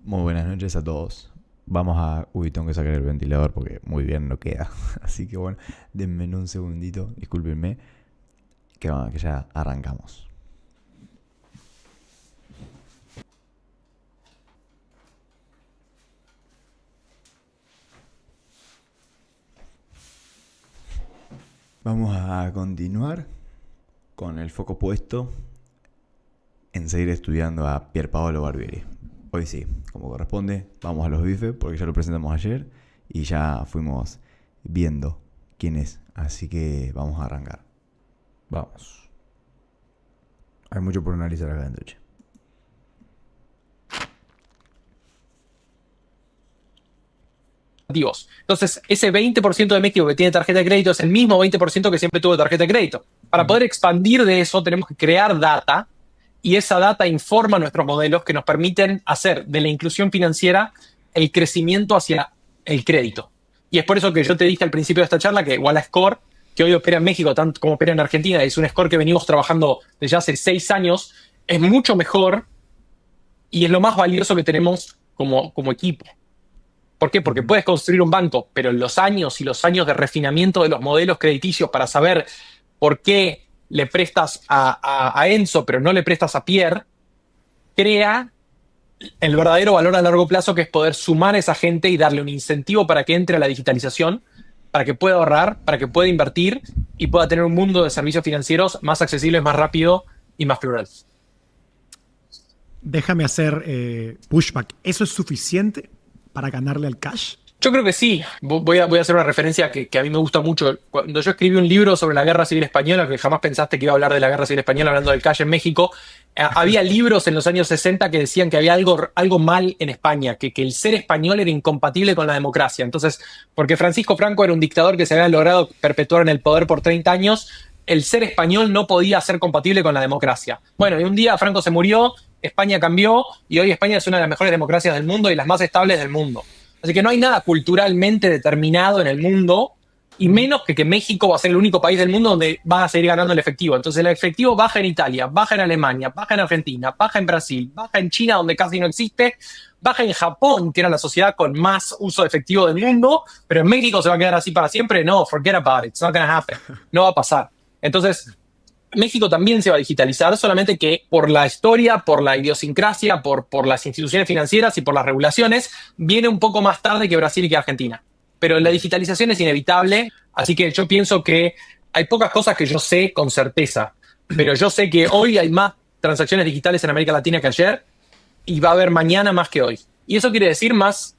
Muy buenas noches a todos. Vamos a... Uy, tengo que sacar el ventilador porque muy bien no queda. Así que bueno, denme un segundito, discúlpenme, que ya arrancamos. Vamos a continuar con el foco puesto en seguir estudiando a Pierpaolo Barbieri. Hoy sí, como corresponde, vamos a los bifes porque ya lo presentamos ayer y ya fuimos viendo quién es. Así que vamos a arrancar. Vamos. Hay mucho por analizar acá dentro, che. Entonces, ese 20% de México que tiene tarjeta de crédito es el mismo 20% que siempre tuvo tarjeta de crédito. Para poder expandir de eso, tenemos que crear data y esa data informa nuestros modelos que nos permiten hacer de la inclusión financiera el crecimiento hacia el crédito. Y es por eso que yo te dije al principio de esta charla que Walla Score, que hoy opera en México tanto como opera en Argentina, es un score que venimos trabajando desde hace 6 años, es mucho mejor y es lo más valioso que tenemos como equipo. ¿Por qué? Porque puedes construir un banco, pero los años y los años de refinamiento de los modelos crediticios para saber por qué le prestas a Enzo, pero no le prestas a Pierre, crea el verdadero valor a largo plazo, que es poder sumar a esa gente y darle un incentivo para que entre a la digitalización, para que pueda ahorrar, para que pueda invertir y pueda tener un mundo de servicios financieros más accesibles, más rápido y más plural. Déjame hacer pushback. ¿Eso es suficiente para ganarle al cash? Yo creo que sí. Voy a hacer una referencia que a mí me gusta mucho. Cuando yo escribí un libro sobre la Guerra Civil Española, que jamás pensaste que iba a hablar de la Guerra Civil Española hablando del cash en México, había libros en los años 60 que decían que había algo mal en España, que el ser español era incompatible con la democracia. Entonces, porque Francisco Franco era un dictador que se había logrado perpetuar en el poder por 30 años, el ser español no podía ser compatible con la democracia. Bueno, y un día Franco se murió, España cambió y hoy España es una de las mejores democracias del mundo y las más estables del mundo. Así que no hay nada culturalmente determinado en el mundo, y menos que México va a ser el único país del mundo donde va a seguir ganando el efectivo. Entonces el efectivo baja en Italia, baja en Alemania, baja en Argentina, baja en Brasil, baja en China, donde casi no existe, baja en Japón, que era la sociedad con más uso de efectivo del mundo, pero en México se va a quedar así para siempre. No, forget about it, it's not gonna happen. No va a pasar. Entonces, México también se va a digitalizar, solamente que por la historia, por la idiosincrasia, por las instituciones financieras y por las regulaciones, viene un poco más tarde que Brasil y que Argentina. Pero la digitalización es inevitable, así que yo pienso que hay pocas cosas que yo sé con certeza, pero yo sé que hoy hay más transacciones digitales en América Latina que ayer y va a haber mañana más que hoy. Y eso quiere decir más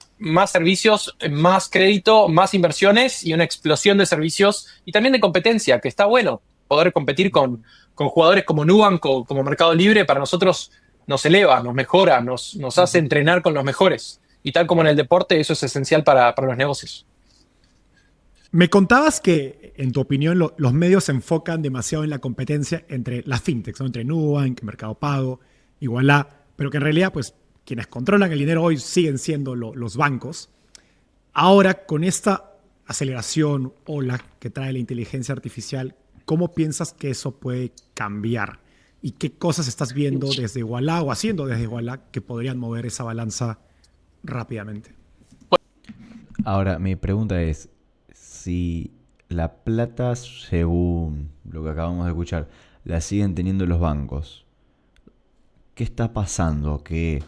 servicios, más crédito, más inversiones y una explosión de servicios y también de competencia, que está bueno. Poder competir con jugadores como Nubank o como Mercado Libre, para nosotros nos eleva, nos mejora, nos hace entrenar con los mejores. Y tal como en el deporte, eso es esencial para los negocios. Me contabas que, en tu opinión, los medios se enfocan demasiado en la competencia entre las fintechs, ¿no? Entre Nubank, Mercado Pago, Igualá, pero que en realidad, pues, quienes controlan el dinero hoy siguen siendo los bancos. Ahora, con esta aceleración ola que trae la inteligencia artificial, ¿cómo piensas que eso puede cambiar? ¿Y qué cosas estás viendo desde Igualá o haciendo desde Igualá que podrían mover esa balanza rápidamente? Ahora, mi pregunta es, si la plata, según lo que acabamos de escuchar, la siguen teniendo los bancos, ¿qué está pasando? ¿Que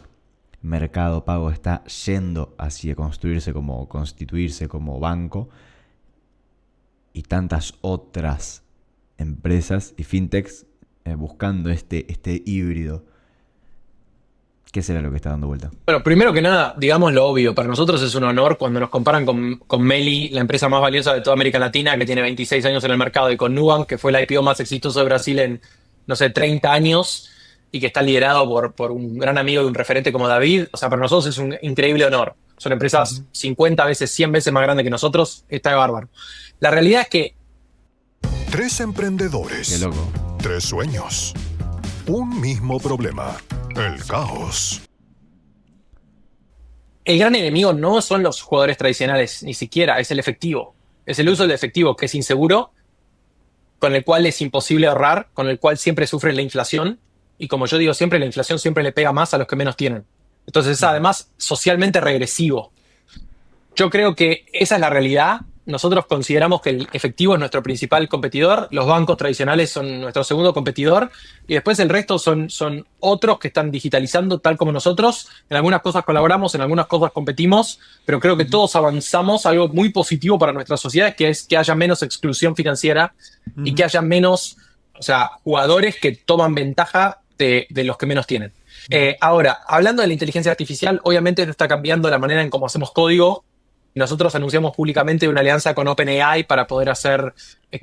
Mercado Pago está yendo hacia constituirse como banco y tantas otras empresas y fintechs buscando este híbrido? ¿Qué será lo que está dando vuelta? Bueno, primero que nada, digamos lo obvio. Para nosotros es un honor cuando nos comparan con Meli, la empresa más valiosa de toda América Latina, que tiene 26 años en el mercado, y con Nubank, que fue el IPO más exitoso de Brasil en, no sé, 30 años, y que está liderado por un gran amigo y un referente como David. O sea, para nosotros es un increíble honor. Son empresas 50 veces, 100 veces más grandes que nosotros. Está de bárbaro. La realidad es que... 3 emprendedores. Qué loco. 3 sueños. Un mismo problema. El caos. El gran enemigo no son los jugadores tradicionales, ni siquiera, es el efectivo. Es el uso del efectivo, que es inseguro, con el cual es imposible ahorrar, con el cual siempre sufre la inflación. Y como yo digo siempre, la inflación siempre le pega más a los que menos tienen. Entonces es además socialmente regresivo. Yo creo que esa es la realidad. Nosotros consideramos que el efectivo es nuestro principal competidor, los bancos tradicionales son nuestro segundo competidor y después el resto son otros que están digitalizando tal como nosotros. En algunas cosas colaboramos, en algunas cosas competimos, pero creo que todos avanzamos. Algo muy positivo para nuestra sociedad que es que haya menos exclusión financiera y que haya menos, o sea, jugadores que toman ventaja de los que menos tienen. Ahora, hablando de la inteligencia artificial, obviamente esto está cambiando la manera en cómo hacemos código. Nosotros anunciamos públicamente una alianza con OpenAI para poder hacer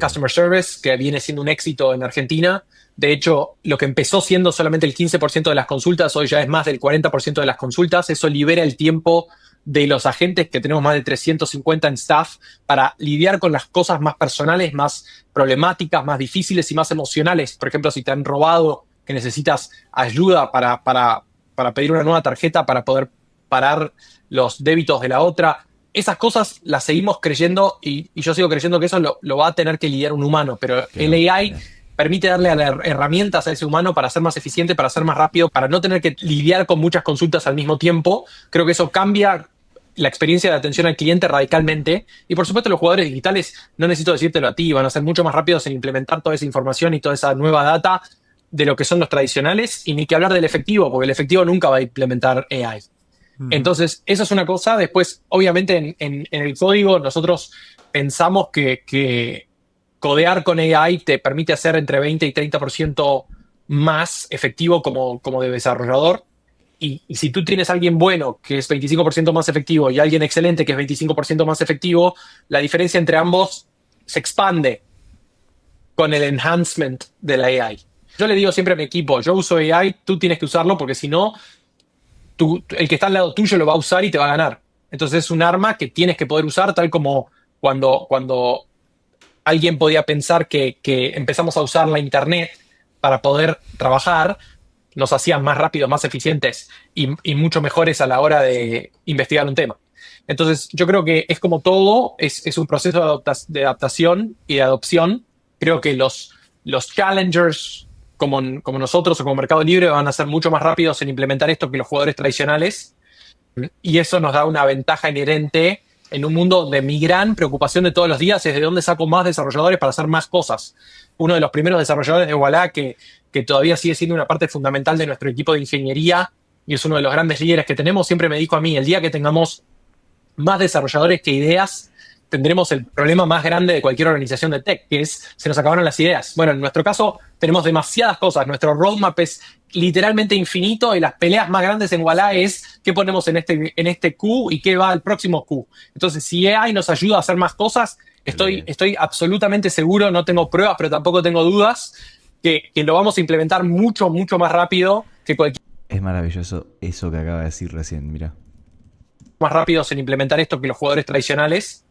Customer Service, que viene siendo un éxito en Argentina. De hecho, lo que empezó siendo solamente el 15% de las consultas, hoy ya es más del 40% de las consultas. Eso libera el tiempo de los agentes, que tenemos más de 350 en staff, para lidiar con las cosas más personales, más problemáticas, más difíciles y más emocionales. Por ejemplo, si te han robado, que necesitas ayuda para pedir una nueva tarjeta para poder parar los débitos de la otra. Esas cosas las seguimos creyendo y yo sigo creyendo que eso lo va a tener que lidiar un humano, pero el AI permite darle herramientas a ese humano para ser más eficiente, para ser más rápido, para no tener que lidiar con muchas consultas al mismo tiempo. Creo que eso cambia la experiencia de atención al cliente radicalmente. Y por supuesto los jugadores digitales, no necesito decírtelo a ti, van a ser mucho más rápidos en implementar toda esa información y toda esa nueva data de lo que son los tradicionales, y ni que hablar del efectivo, porque el efectivo nunca va a implementar AI. Entonces, eso es una cosa. Después, obviamente, en el código nosotros pensamos que codear con AI te permite hacer entre 20 y 30% más efectivo como de desarrollador. Y si tú tienes a alguien bueno que es 25% más efectivo y alguien excelente que es 25% más efectivo, la diferencia entre ambos se expande con el enhancement de la AI. Yo le digo siempre a mi equipo, yo uso AI, tú tienes que usarlo porque si no, el que está al lado tuyo lo va a usar y te va a ganar. Entonces es un arma que tienes que poder usar, tal como cuando alguien podía pensar que empezamos a usar la internet para poder trabajar, nos hacían más rápidos, más eficientes y mucho mejores a la hora de investigar un tema. Entonces yo creo que es como todo, es un proceso de adaptación y de adopción. Creo que los challengers como nosotros o como Mercado Libre van a ser mucho más rápidos en implementar esto que los jugadores tradicionales, y eso nos da una ventaja inherente en un mundo donde mi gran preocupación de todos los días es de dónde saco más desarrolladores para hacer más cosas. Uno de los primeros desarrolladores de Ualá, que todavía sigue siendo una parte fundamental de nuestro equipo de ingeniería y es uno de los grandes líderes que tenemos, siempre me dijo a mí, el día que tengamos más desarrolladores que ideas, tendremos el problema más grande de cualquier organización de tech, que es, se nos acabaron las ideas. Bueno, en nuestro caso tenemos demasiadas cosas, nuestro roadmap es literalmente infinito y las peleas más grandes en Ualá es qué ponemos en este Q y qué va al próximo Q. Entonces, si AI nos ayuda a hacer más cosas, estoy absolutamente seguro, no tengo pruebas, pero tampoco tengo dudas, que lo vamos a implementar mucho, mucho más rápido que cualquier... Es maravilloso eso que acaba de decir recién, mira. Más rápidos en implementar esto que los jugadores tradicionales.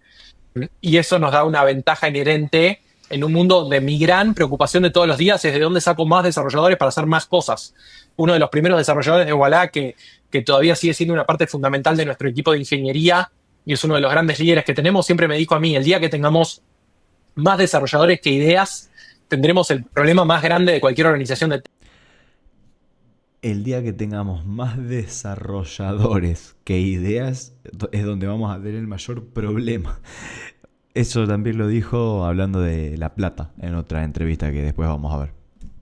Y eso nos da una ventaja inherente en un mundo donde mi gran preocupación de todos los días es de dónde saco más desarrolladores para hacer más cosas. Uno de los primeros desarrolladores de Ualá, que todavía sigue siendo una parte fundamental de nuestro equipo de ingeniería y es uno de los grandes líderes que tenemos, siempre me dijo a mí, el día que tengamos más desarrolladores que ideas, tendremos el problema más grande de cualquier organización de... El día que tengamos más desarrolladores que ideas es donde vamos a tener el mayor problema. Eso también lo dijo hablando de La Plata en otra entrevista que después vamos a ver.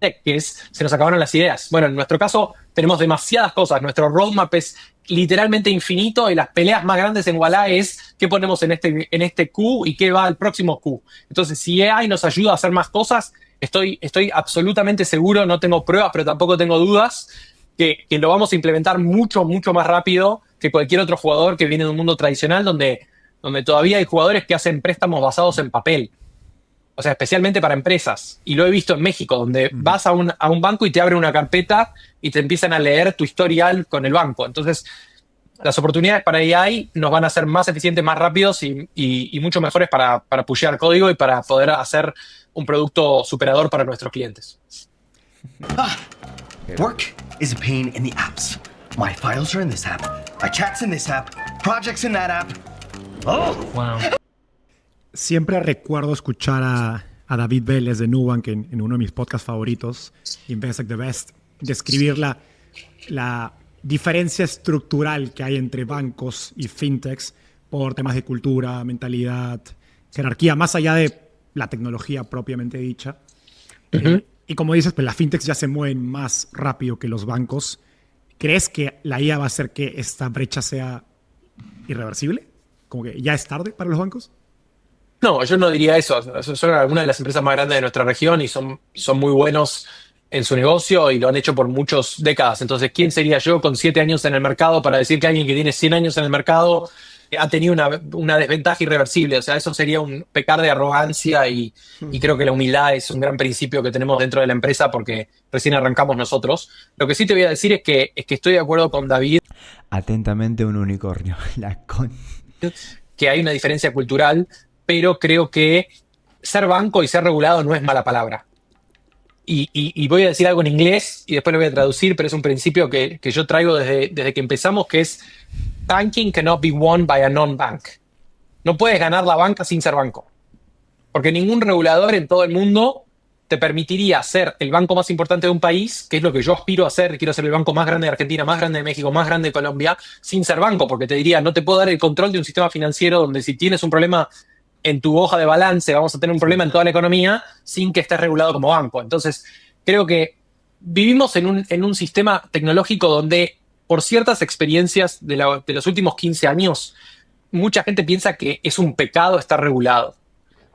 Que es, se nos acabaron las ideas. Bueno, en nuestro caso tenemos demasiadas cosas. Nuestro roadmap es literalmente infinito y las peleas más grandes en Ualá es qué ponemos en este Q y qué va al próximo Q. Entonces, si AI nos ayuda a hacer más cosas, estoy absolutamente seguro, no tengo pruebas, pero tampoco tengo dudas, que lo vamos a implementar mucho, mucho más rápido que cualquier otro jugador que viene de un mundo tradicional donde todavía hay jugadores que hacen préstamos basados en papel. O sea, especialmente para empresas. Y lo he visto en México, donde vas a un banco y te abren una carpeta y te empiezan a leer tu historial con el banco. Entonces, las oportunidades para AI nos van a hacer más eficientes, más rápidos y mucho mejores para pushear código y para poder hacer un producto superador para nuestros clientes. Work is a pain in the apps. My files are in this app. My chat's in this app. Projects in that app. Oh, wow. Siempre recuerdo escuchar a David Vélez de Nubank en uno de mis podcasts favoritos, Invest Like the Best, describir la diferencia estructural que hay entre bancos y fintechs por temas de cultura, mentalidad, jerarquía, más allá de la tecnología propiamente dicha. Y como dices, pues las fintechs ya se mueven más rápido que los bancos. ¿Crees que la IA va a hacer que esta brecha sea irreversible? ¿Como que ya es tarde para los bancos? No, yo no diría eso. Son algunas de las empresas más grandes de nuestra región y son muy buenos en su negocio y lo han hecho por muchas décadas. Entonces, ¿quién sería yo con 7 años en el mercado para decir que alguien que tiene 100 años en el mercado ha tenido una desventaja irreversible? O sea, eso sería un pecar de arrogancia y creo que la humildad es un gran principio que tenemos dentro de la empresa porque recién arrancamos nosotros. Lo que sí te voy a decir es que estoy de acuerdo con David. Atentamente un unicornio. Que hay una diferencia cultural, pero creo que ser banco y ser regulado no es mala palabra. Y voy a decir algo en inglés y después lo voy a traducir, pero es un principio que yo traigo desde que empezamos, que es banking cannot be won by a non-bank. No puedes ganar la banca sin ser banco. Porque ningún regulador en todo el mundo te permitiría ser el banco más importante de un país, que es lo que yo aspiro a ser. Quiero ser el banco más grande de Argentina, más grande de México, más grande de Colombia, sin ser banco, porque te diría, no te puedo dar el control de un sistema financiero donde si tienes un problema en tu hoja de balance, vamos a tener un problema en toda la economía sin que estés regulado como banco. Entonces, creo que vivimos en un sistema tecnológico donde, por ciertas experiencias de los últimos 15 años, mucha gente piensa que es un pecado estar regulado.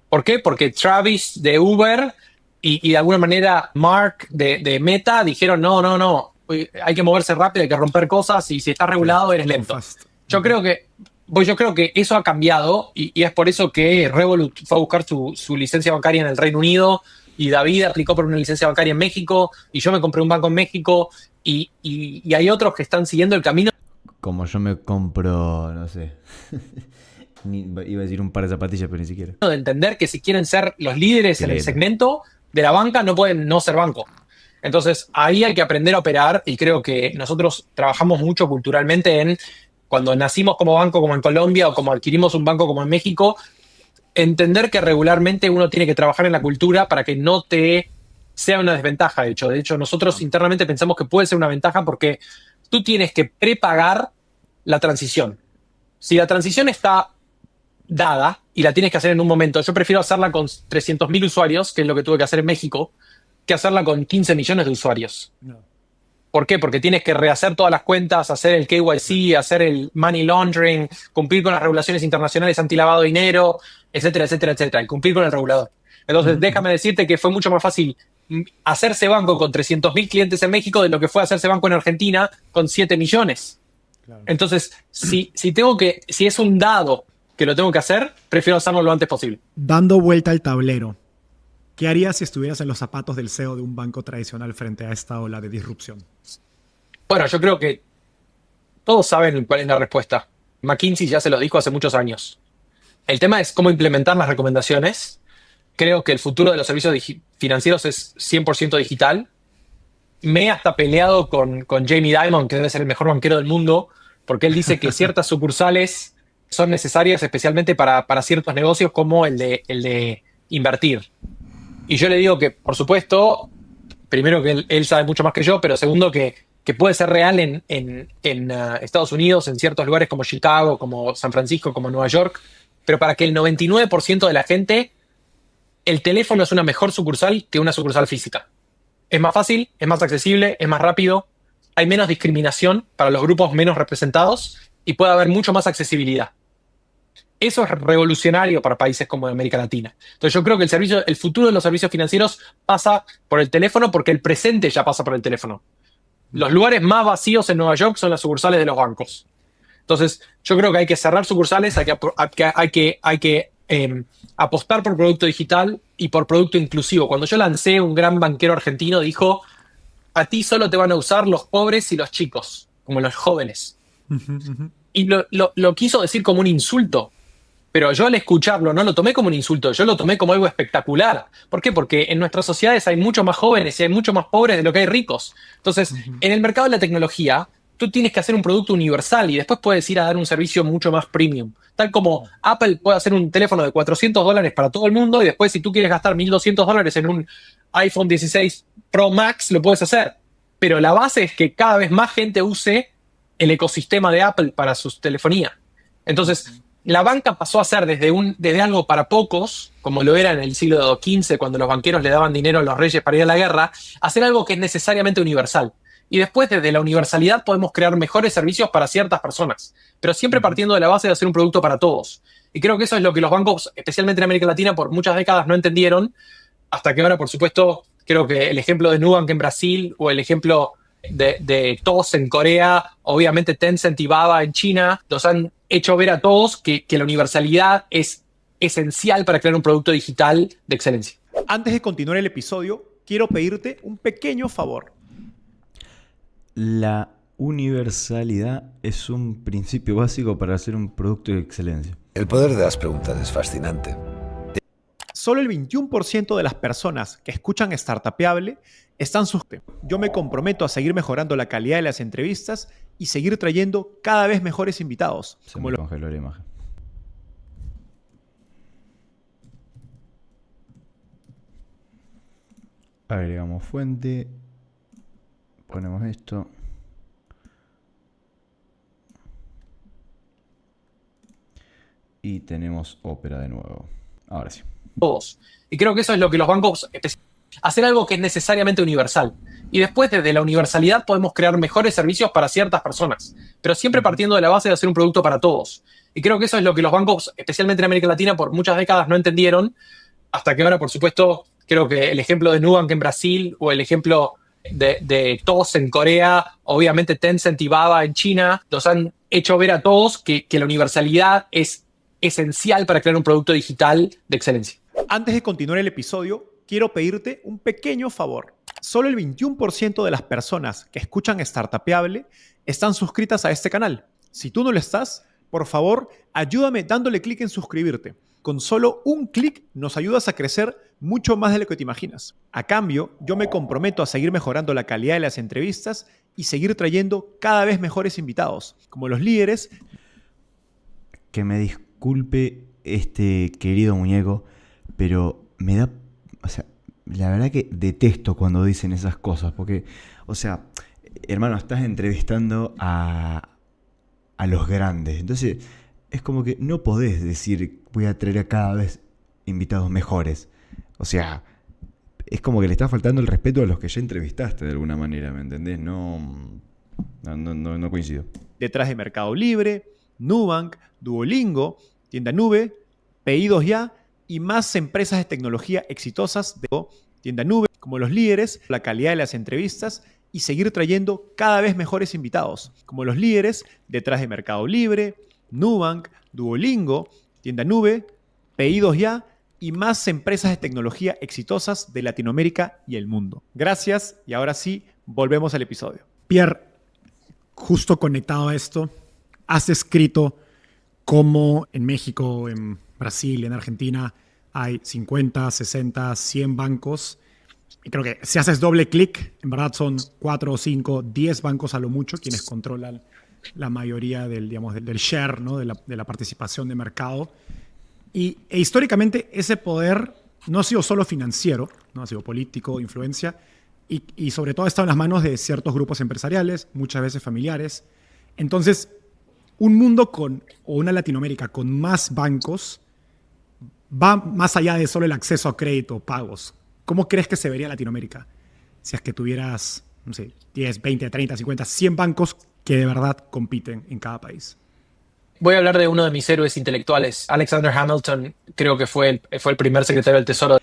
¿Por qué? Porque Travis de Uber y de alguna manera Mark de Meta dijeron, no, hay que moverse rápido, hay que romper cosas y si estás regulado eres lento. Yo creo que eso ha cambiado y es por eso que Revolut fue a buscar su licencia bancaria en el Reino Unido y David aplicó por una licencia bancaria en México y yo me compré un banco en México y hay otros que están siguiendo el camino. Como yo me compro, no sé, iba a decir un par de zapatillas, pero ni siquiera. De entender que si quieren ser los líderes en el segmento de la banca, no pueden no ser banco. Entonces, ahí hay que aprender a operar y creo que nosotros trabajamos mucho culturalmente en cuando nacimos como banco, como en Colombia, o como adquirimos un banco como en México, entender que regularmente uno tiene que trabajar en la cultura para que no te sea una desventaja, de hecho. De hecho, nosotros internamente pensamos que puede ser una ventaja porque tú tienes que prepagar la transición. Si la transición está dada y la tienes que hacer en un momento, yo prefiero hacerla con 300.000 usuarios, que es lo que tuve que hacer en México, que hacerla con 15 millones de usuarios. No. ¿Por qué? Porque tienes que rehacer todas las cuentas, hacer el KYC, hacer el money laundering, cumplir con las regulaciones internacionales antilavado de dinero, etcétera, etcétera, etcétera, y cumplir con el regulador. Entonces, déjame decirte que fue mucho más fácil hacerse banco con 300.000 clientes en México de lo que fue hacerse banco en Argentina con 7 millones. Claro. Entonces, si es un dado que lo tengo que hacer, prefiero hacerlo lo antes posible. Dando vuelta al tablero, ¿qué harías si estuvieras en los zapatos del CEO de un banco tradicional frente a esta ola de disrupción? Bueno, yo creo que todos saben cuál es la respuesta. McKinsey ya se lo dijo hace muchos años. El tema es cómo implementar las recomendaciones. Creo que el futuro de los servicios financieros es 100% digital. Me he hasta peleado con Jamie Dimon, que debe ser el mejor banquero del mundo, porque él dice que ciertas sucursales son necesarias especialmente para ciertos negocios como el de invertir. Y yo le digo que, por supuesto, primero que él sabe mucho más que yo, pero segundo que puede ser real en Estados Unidos, en ciertos lugares como Chicago, como San Francisco, como Nueva York, pero para que el 99% de la gente, el teléfono es una mejor sucursal que una sucursal física. Es más fácil, es más accesible, es más rápido, hay menos discriminación para los grupos menos representados y puede haber mucho más accesibilidad. Eso es revolucionario para países como América Latina. Entonces yo creo que el futuro de los servicios financieros pasa por el teléfono porque el presente ya pasa por el teléfono. Los lugares más vacíos en Nueva York son las sucursales de los bancos. Entonces yo creo que hay que cerrar sucursales, hay que apostar por producto digital y por producto inclusivo. Cuando yo lancé, un gran banquero argentino dijo, a ti solo te van a usar los pobres y los chicos, como los jóvenes. Y lo quiso decir como un insulto. Pero yo al escucharlo no lo tomé como un insulto, yo lo tomé como algo espectacular. ¿Por qué? Porque en nuestras sociedades hay mucho más jóvenes y hay mucho más pobres de lo que hay ricos. Entonces, en el mercado de la tecnología, tú tienes que hacer un producto universal y después puedes ir a dar un servicio mucho más premium. Tal como Apple puede hacer un teléfono de $400 para todo el mundo y después si tú quieres gastar $1.200 en un iPhone 16 Pro Max, lo puedes hacer. Pero la base es que cada vez más gente use el ecosistema de Apple para su telefonía. Entonces, la banca pasó a ser desde algo para pocos, como lo era en el siglo XV, cuando los banqueros le daban dinero a los reyes para ir a la guerra, a ser algo que es necesariamente universal. Y después, desde la universalidad, podemos crear mejores servicios para ciertas personas, pero siempre partiendo de la base de hacer un producto para todos. Y creo que eso es lo que los bancos, especialmente en América Latina, por muchas décadas no entendieron, hasta que ahora, por supuesto, creo que el ejemplo de Nubank en Brasil o el ejemplo de TOS en Corea, obviamente Tencent y Baba en China, nos han hecho ver a todos que la universalidad es esencial para crear un producto digital de excelencia. Antes de continuar el episodio, quiero pedirte un pequeño favor. La universalidad es un principio básico para hacer un producto de excelencia. El poder de las preguntas es fascinante. Solo el 21% de las personas que escuchan Startupeable están suscritos. Yo me comprometo a seguir mejorando la calidad de las entrevistas y seguir trayendo cada vez mejores invitados. Se me congeló la imagen. Agregamos fuente. Ponemos esto. Y tenemos Opera de nuevo. Ahora sí. Todos. Y creo que eso es lo que los bancos, hacer algo que es necesariamente universal. Y después, desde la universalidad, podemos crear mejores servicios para ciertas personas, pero siempre partiendo de la base de hacer un producto para todos. Y creo que eso es lo que los bancos, especialmente en América Latina, por muchas décadas no entendieron, hasta que ahora, por supuesto, creo que el ejemplo de Nubank en Brasil o el ejemplo de TOS en Corea, obviamente Tencent y Baba en China, nos han hecho ver a todos que la universalidad es esencial para crear un producto digital de excelencia. Antes de continuar el episodio, quiero pedirte un pequeño favor. Solo el 21% de las personas que escuchan Startupeable están suscritas a este canal. Si tú no lo estás, por favor, ayúdame dándole clic en suscribirte. Con solo un clic nos ayudas a crecer mucho más de lo que te imaginas. A cambio, yo me comprometo a seguir mejorando la calidad de las entrevistas y seguir trayendo cada vez mejores invitados, como los líderes. Que me disculpe este querido muñeco, pero me da... O sea, la verdad que detesto cuando dicen esas cosas, porque, o sea, hermano, estás entrevistando a los grandes. Entonces, es como que no podés decir, voy a traer a cada vez invitados mejores. O sea, es como que le está faltando el respeto a los que ya entrevistaste de alguna manera, ¿me entendés? No coincido. Detrás de Mercado Libre, Nubank, Duolingo, Tienda Nube, Pedidos Ya y más empresas de tecnología exitosas de Tienda Nube, como los líderes, la calidad de las entrevistas y seguir trayendo cada vez mejores invitados, como los líderes detrás de Mercado Libre, Nubank, Duolingo, Tienda Nube, Pedidos Ya y más empresas de tecnología exitosas de Latinoamérica y el mundo. Gracias y ahora sí, volvemos al episodio. Pierre, justo conectado a esto, has escrito cómo en México, en Brasil, en Argentina hay 50, 60, 100 bancos. Y creo que si haces doble clic, en verdad son 4 o 5, 10 bancos a lo mucho quienes controlan la mayoría del share, ¿no? de la participación de mercado. E históricamente ese poder no ha sido solo financiero, no ha sido político, influencia, y sobre todo ha estado en las manos de ciertos grupos empresariales, muchas veces familiares. Entonces, un mundo o una Latinoamérica con más bancos va más allá de solo el acceso a crédito, pagos. ¿Cómo crees que se vería Latinoamérica si es que tuvieras, no sé, 10, 20, 30, 50, 100 bancos que de verdad compiten en cada país? Voy a hablar de uno de mis héroes intelectuales. Alexander Hamilton, creo que fue el primer secretario del Tesoro.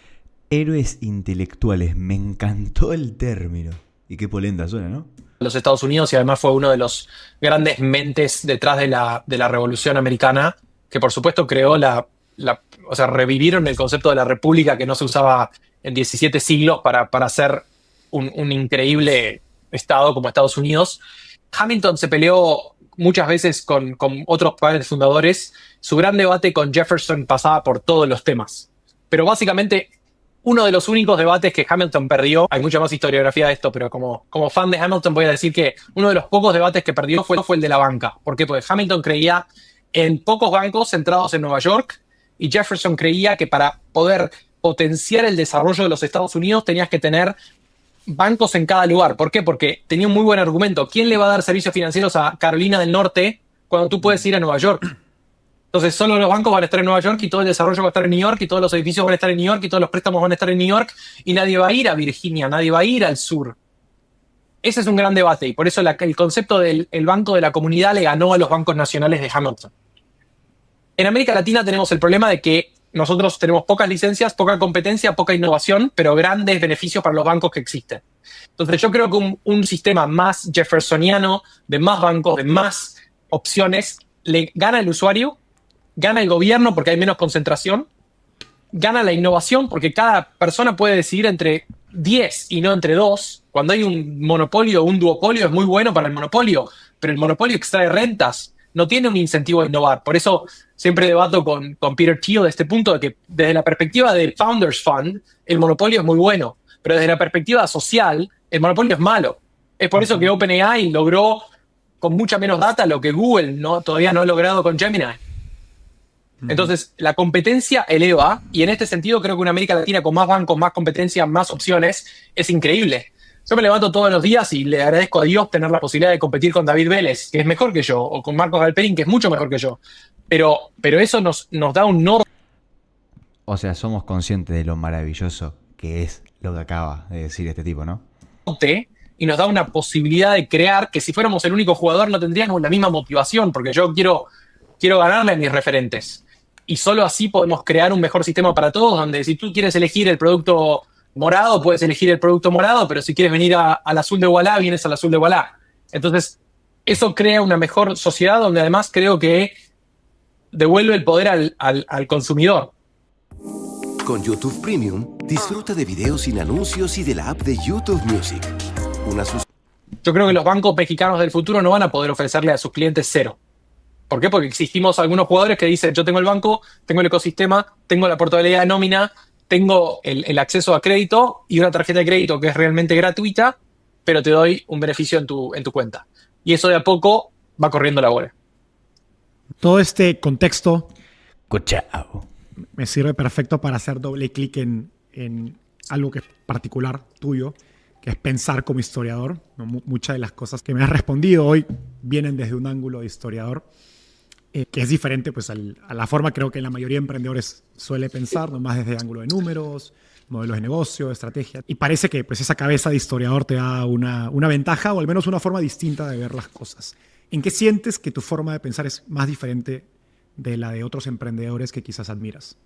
Héroes intelectuales, me encantó el término. Y qué polenta suena, ¿no? Los Estados Unidos, y además fue uno de los grandes mentes detrás de la Revolución Americana, que por supuesto creó o sea, revivieron el concepto de la república que no se usaba en 17 siglos para hacer un increíble estado como Estados Unidos. Hamilton se peleó muchas veces con otros padres fundadores. Su gran debate con Jefferson pasaba por todos los temas. Pero básicamente, uno de los únicos debates que Hamilton perdió, hay mucha más historiografía de esto, pero como fan de Hamilton voy a decir que uno de los pocos debates que perdió fue el de la banca. ¿Por qué? Porque Hamilton creía en pocos bancos centrados en Nueva York y Jefferson creía que para poder potenciar el desarrollo de los Estados Unidos tenías que tener bancos en cada lugar. ¿Por qué? Porque tenía un muy buen argumento. ¿Quién le va a dar servicios financieros a Carolina del Norte cuando tú puedes ir a Nueva York? Entonces solo los bancos van a estar en Nueva York y todo el desarrollo va a estar en New York y todos los edificios van a estar en New York y todos los préstamos van a estar en New York y nadie va a ir a Virginia, nadie va a ir al sur. Ese es un gran debate y por eso el concepto del banco de la comunidad le ganó a los bancos nacionales de Hamilton. En América Latina tenemos el problema de que nosotros tenemos pocas licencias, poca competencia, poca innovación, pero grandes beneficios para los bancos que existen. Entonces yo creo que un sistema más jeffersoniano, de más bancos, de más opciones, le gana al usuario, gana el gobierno porque hay menos concentración, gana la innovación porque cada persona puede decidir entre 10 y no entre 2. Cuando hay un monopolio o un duopolio es muy bueno para el monopolio, pero el monopolio extrae rentas, no tiene un incentivo a innovar. Por eso siempre debato con Peter Thiel de este punto de que desde la perspectiva del Founders Fund, el monopolio es muy bueno, pero desde la perspectiva social, el monopolio es malo. Es por eso que OpenAI logró con mucha menos data lo que Google todavía no ha logrado con Gemini. Entonces, la competencia eleva, y en este sentido creo que una América Latina con más bancos, más competencia, más opciones, es increíble. Yo me levanto todos los días y le agradezco a Dios tener la posibilidad de competir con David Vélez, que es mejor que yo, o con Marcos Galperín, que es mucho mejor que yo. Pero eso nos da un norte. O sea, somos conscientes de lo maravilloso que es lo que acaba de decir este tipo, ¿no? Y nos da una posibilidad de crear que si fuéramos el único jugador no tendríamos la misma motivación, porque yo quiero ganarle a mis referentes. Y solo así podemos crear un mejor sistema para todos, donde si tú quieres elegir el producto morado, puedes elegir el producto morado, pero si quieres venir al azul de Wallah, vienes al azul de Wallah. Entonces, eso crea una mejor sociedad donde además creo que devuelve el poder al consumidor. Con YouTube Premium, disfruta de videos sin anuncios y de la app de YouTube Music. Yo creo que los bancos mexicanos del futuro no van a poder ofrecerle a sus clientes cero. ¿Por qué? Porque existimos algunos jugadores que dicen, yo tengo el banco, tengo el ecosistema, tengo la portabilidad de nómina, tengo el acceso a crédito y una tarjeta de crédito que es realmente gratuita, pero te doy un beneficio en tu cuenta. Y eso de a poco va corriendo la bola. Todo este contexto Cuchao. me sirve perfecto para hacer doble clic en algo que es particular tuyo, que es pensar como historiador, ¿no? Muchas de las cosas que me has respondido hoy vienen desde un ángulo de historiador, que es diferente pues, a la forma creo que la mayoría de emprendedores suele pensar, ¿no? Más desde el ángulo de números, modelos de negocio, estrategia. Y parece que pues, esa cabeza de historiador te da una ventaja o al menos una forma distinta de ver las cosas. ¿En qué sientes que tu forma de pensar es más diferente de la de otros emprendedores que quizás admiras?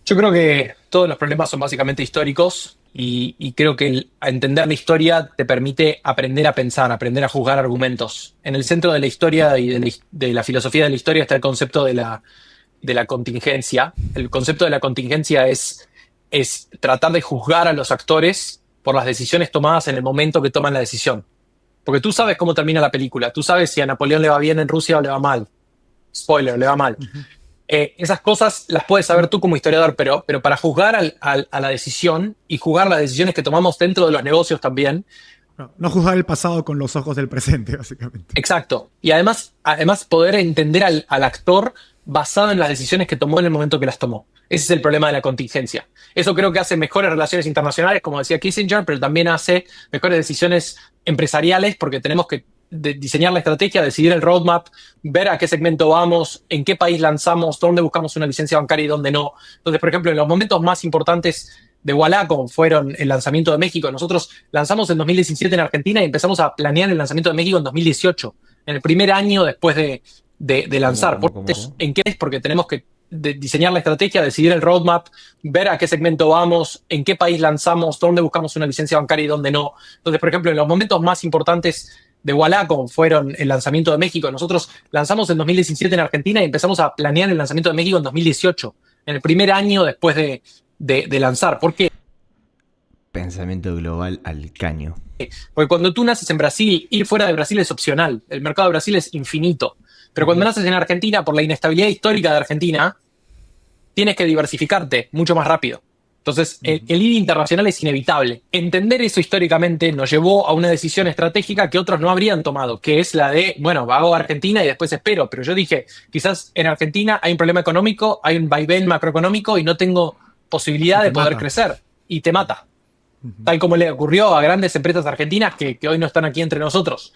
Yo creo que todos los problemas son básicamente históricos y creo que entender la historia te permite aprender a pensar, aprender a juzgar argumentos. En el centro de la historia y de la filosofía de la historia está el concepto de la contingencia. El concepto de la contingencia es tratar de juzgar a los actores por las decisiones tomadas en el momento que toman la decisión. Porque tú sabes cómo termina la película, tú sabes si a Napoleón le va bien en Rusia o le va mal. Spoiler, le va mal. Esas cosas las puedes saber tú como historiador, pero para juzgar a la decisión y juzgar las decisiones que tomamos dentro de los negocios también. No juzgar el pasado con los ojos del presente, básicamente. Exacto. Y además poder entender al actor basado en las decisiones que tomó en el momento que las tomó. Ese es el problema de la contingencia. Eso creo que hace mejores relaciones internacionales, como decía Kissinger, pero también hace mejores decisiones empresariales porque tenemos que diseñar la estrategia, decidir el roadmap, ver a qué segmento vamos, en qué país lanzamos, dónde buscamos una licencia bancaria y dónde no. Entonces, por ejemplo, en los momentos más importantes de Wallah, como fueron el lanzamiento de México, nosotros lanzamos en 2017 en Argentina y empezamos a planear el lanzamiento de México en 2018, en el primer año después de lanzar. ¿Cómo? ¿En qué es? Porque tenemos que diseñar la estrategia, decidir el roadmap, ver a qué segmento vamos, en qué país lanzamos, dónde buscamos una licencia bancaria y dónde no. Entonces, por ejemplo, en los momentos más importantes de Wallah, como fueron el lanzamiento de México, nosotros lanzamos en 2017 en Argentina y empezamos a planear el lanzamiento de México en 2018, en el primer año después de lanzar. ¿Por qué? Pensamiento global al caño. Porque cuando tú naces en Brasil, ir fuera de Brasil es opcional. El mercado de Brasil es infinito. Pero cuando naces en Argentina, por la inestabilidad histórica de Argentina, tienes que diversificarte mucho más rápido. Entonces, el ir internacional es inevitable. Entender eso históricamente nos llevó a una decisión estratégica que otros no habrían tomado, que es la de, bueno, hago Argentina y después espero. Pero yo dije, quizás en Argentina hay un problema económico, hay un vaivén macroeconómico y no tengo posibilidad de poder crecer. Y te mata. tal como le ocurrió a grandes empresas argentinas que hoy no están aquí entre nosotros.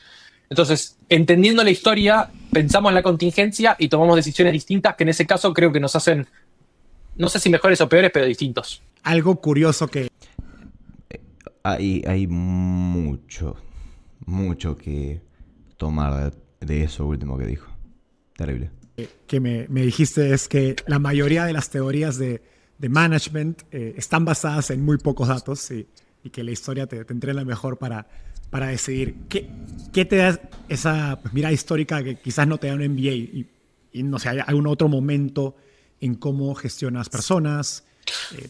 Entonces, entendiendo la historia, pensamos en la contingencia y tomamos decisiones distintas que en ese caso creo que nos hacen, no sé si mejores o peores, pero distintos. Algo curioso que Hay mucho que tomar de eso último que dijo. Terrible. me dijiste es que la mayoría de las teorías de management están basadas en muy pocos datos y que la historia te entrena mejor para decidir qué te da esa mirada histórica que quizás no te da un MBA y no sé, hay algún otro momento en cómo gestionas personas,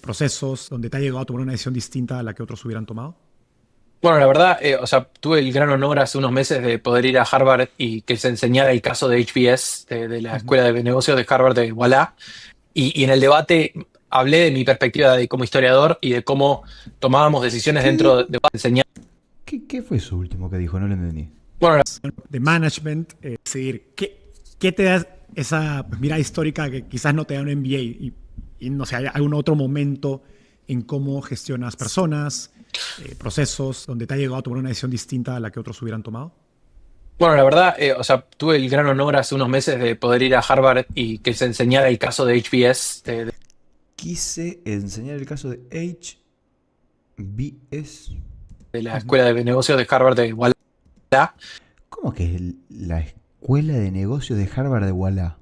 procesos, donde te ha llegado a tomar una decisión distinta a la que otros hubieran tomado. Bueno, la verdad, tuve el gran honor hace unos meses de poder ir a Harvard y que se enseñara el caso de HBS, de la Escuela de Negocios de Harvard de Wallah. Y en el debate hablé de mi perspectiva como historiador y de cómo tomábamos decisiones dentro de enseñar. ¿Qué fue eso último que dijo? No lo entendí. Bueno, de management, decidir qué te da esa mirada histórica que quizás no te da un MBA y no sé, hay algún otro momento en cómo gestionas personas, procesos, donde te ha llegado a tomar una decisión distinta a la que otros hubieran tomado. Bueno, la verdad, tuve el gran honor hace unos meses de poder ir a Harvard y que se enseñara el caso de HBS. Quise enseñar el caso de HBS. De la Escuela de Negocios de Harvard de Wallah. ¿Cómo que es la Escuela de Negocios de Harvard de Wallah?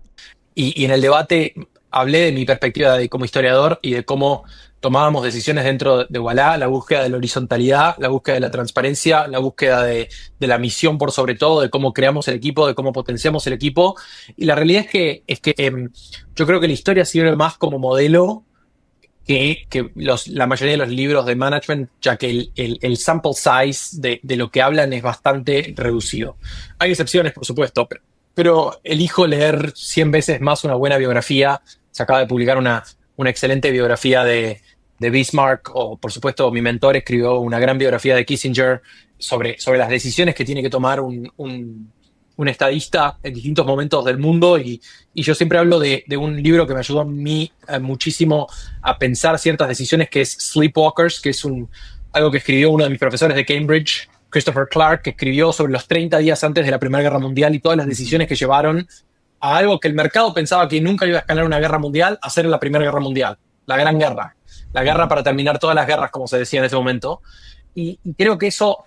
Y en el debate hablé de mi perspectiva como historiador y de cómo tomábamos decisiones dentro de Wallah, la búsqueda de la horizontalidad, la búsqueda de la transparencia, la búsqueda de la misión por sobre todo, de cómo creamos el equipo, de cómo potenciamos el equipo. Y la realidad es que yo creo que la historia sirve más como modelo que la mayoría de los libros de management, ya que el sample size de lo que hablan es bastante reducido. Hay excepciones, por supuesto, pero elijo leer 100 veces más una buena biografía. Se acaba de publicar una excelente biografía de Bismarck, o por supuesto mi mentor escribió una gran biografía de Kissinger sobre las decisiones que tiene que tomar un estadista en distintos momentos del mundo, y yo siempre hablo de un libro que me ayudó a mí muchísimo a pensar ciertas decisiones, que es Sleepwalkers, que es algo que escribió uno de mis profesores de Cambridge, Christopher Clark, que escribió sobre los 30 días antes de la Primera Guerra Mundial y todas las decisiones que llevaron a algo que el mercado pensaba que nunca iba a escalar una guerra mundial, a hacer la Primera Guerra Mundial, la Gran Guerra, la guerra para terminar todas las guerras, como se decía en ese momento. Y creo que eso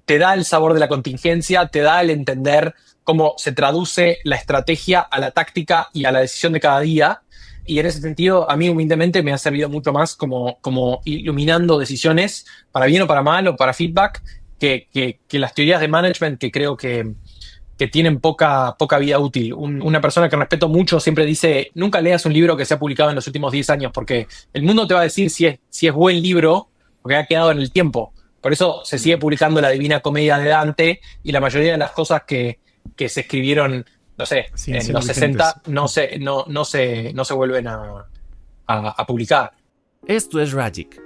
te da el sabor de la contingencia, te da el entender cómo se traduce la estrategia a la táctica y a la decisión de cada día. Y en ese sentido, a mí humildemente me ha servido mucho más como iluminando decisiones, para bien o para mal, o para feedback, que las teorías de management, que creo que tienen poca vida útil. Una persona que respeto mucho siempre dice: nunca leas un libro que se ha publicado en los últimos 10 años, porque el mundo te va a decir si es buen libro, porque ha quedado en el tiempo. Por eso se sigue publicando la Divina Comedia de Dante, y la mayoría de las cosas que se escribieron, no sé, en los 60 no se vuelven a publicar. Esto es Ragic.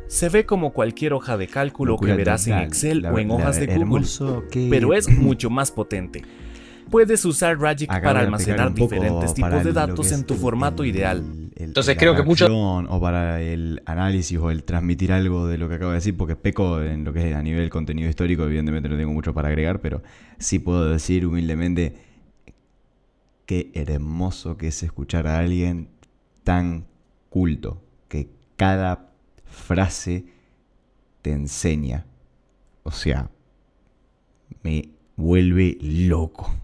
Se ve como cualquier hoja de cálculo que verás en Excel o en hojas de Google, pero es mucho más potente. Puedes usar Ragic para almacenar diferentes tipos de datos en tu formato ideal. Entonces creo que mucho... O para el análisis o el transmitir algo de lo que acabo de decir, porque peco en lo que es a nivel contenido histórico, evidentemente no tengo mucho para agregar, pero sí puedo decir humildemente qué hermoso que es escuchar a alguien tan culto, que cada frase te enseña. O sea, me vuelve loco.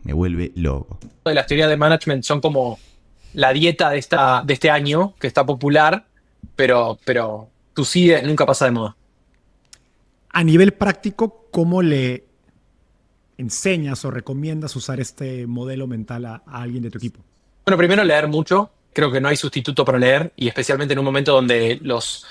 Las teorías de management son como la dieta de este año, que está popular, pero tu CIDE nunca pasa de moda. A nivel práctico, ¿cómo le enseñas o recomiendas usar este modelo mental a alguien de tu equipo? Bueno, primero leer mucho. Creo que no hay sustituto para leer, y especialmente en un momento donde los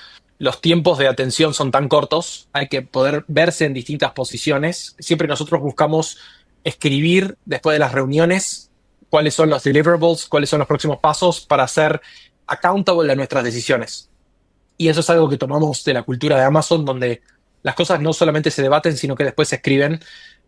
tiempos de atención son tan cortos, hay que poder verse en distintas posiciones. Siempre nosotros buscamos escribir después de las reuniones cuáles son los deliverables, cuáles son los próximos pasos para ser accountable a nuestras decisiones. Y eso es algo que tomamos de la cultura de Amazon, donde las cosas no solamente se debaten, sino que después se escriben,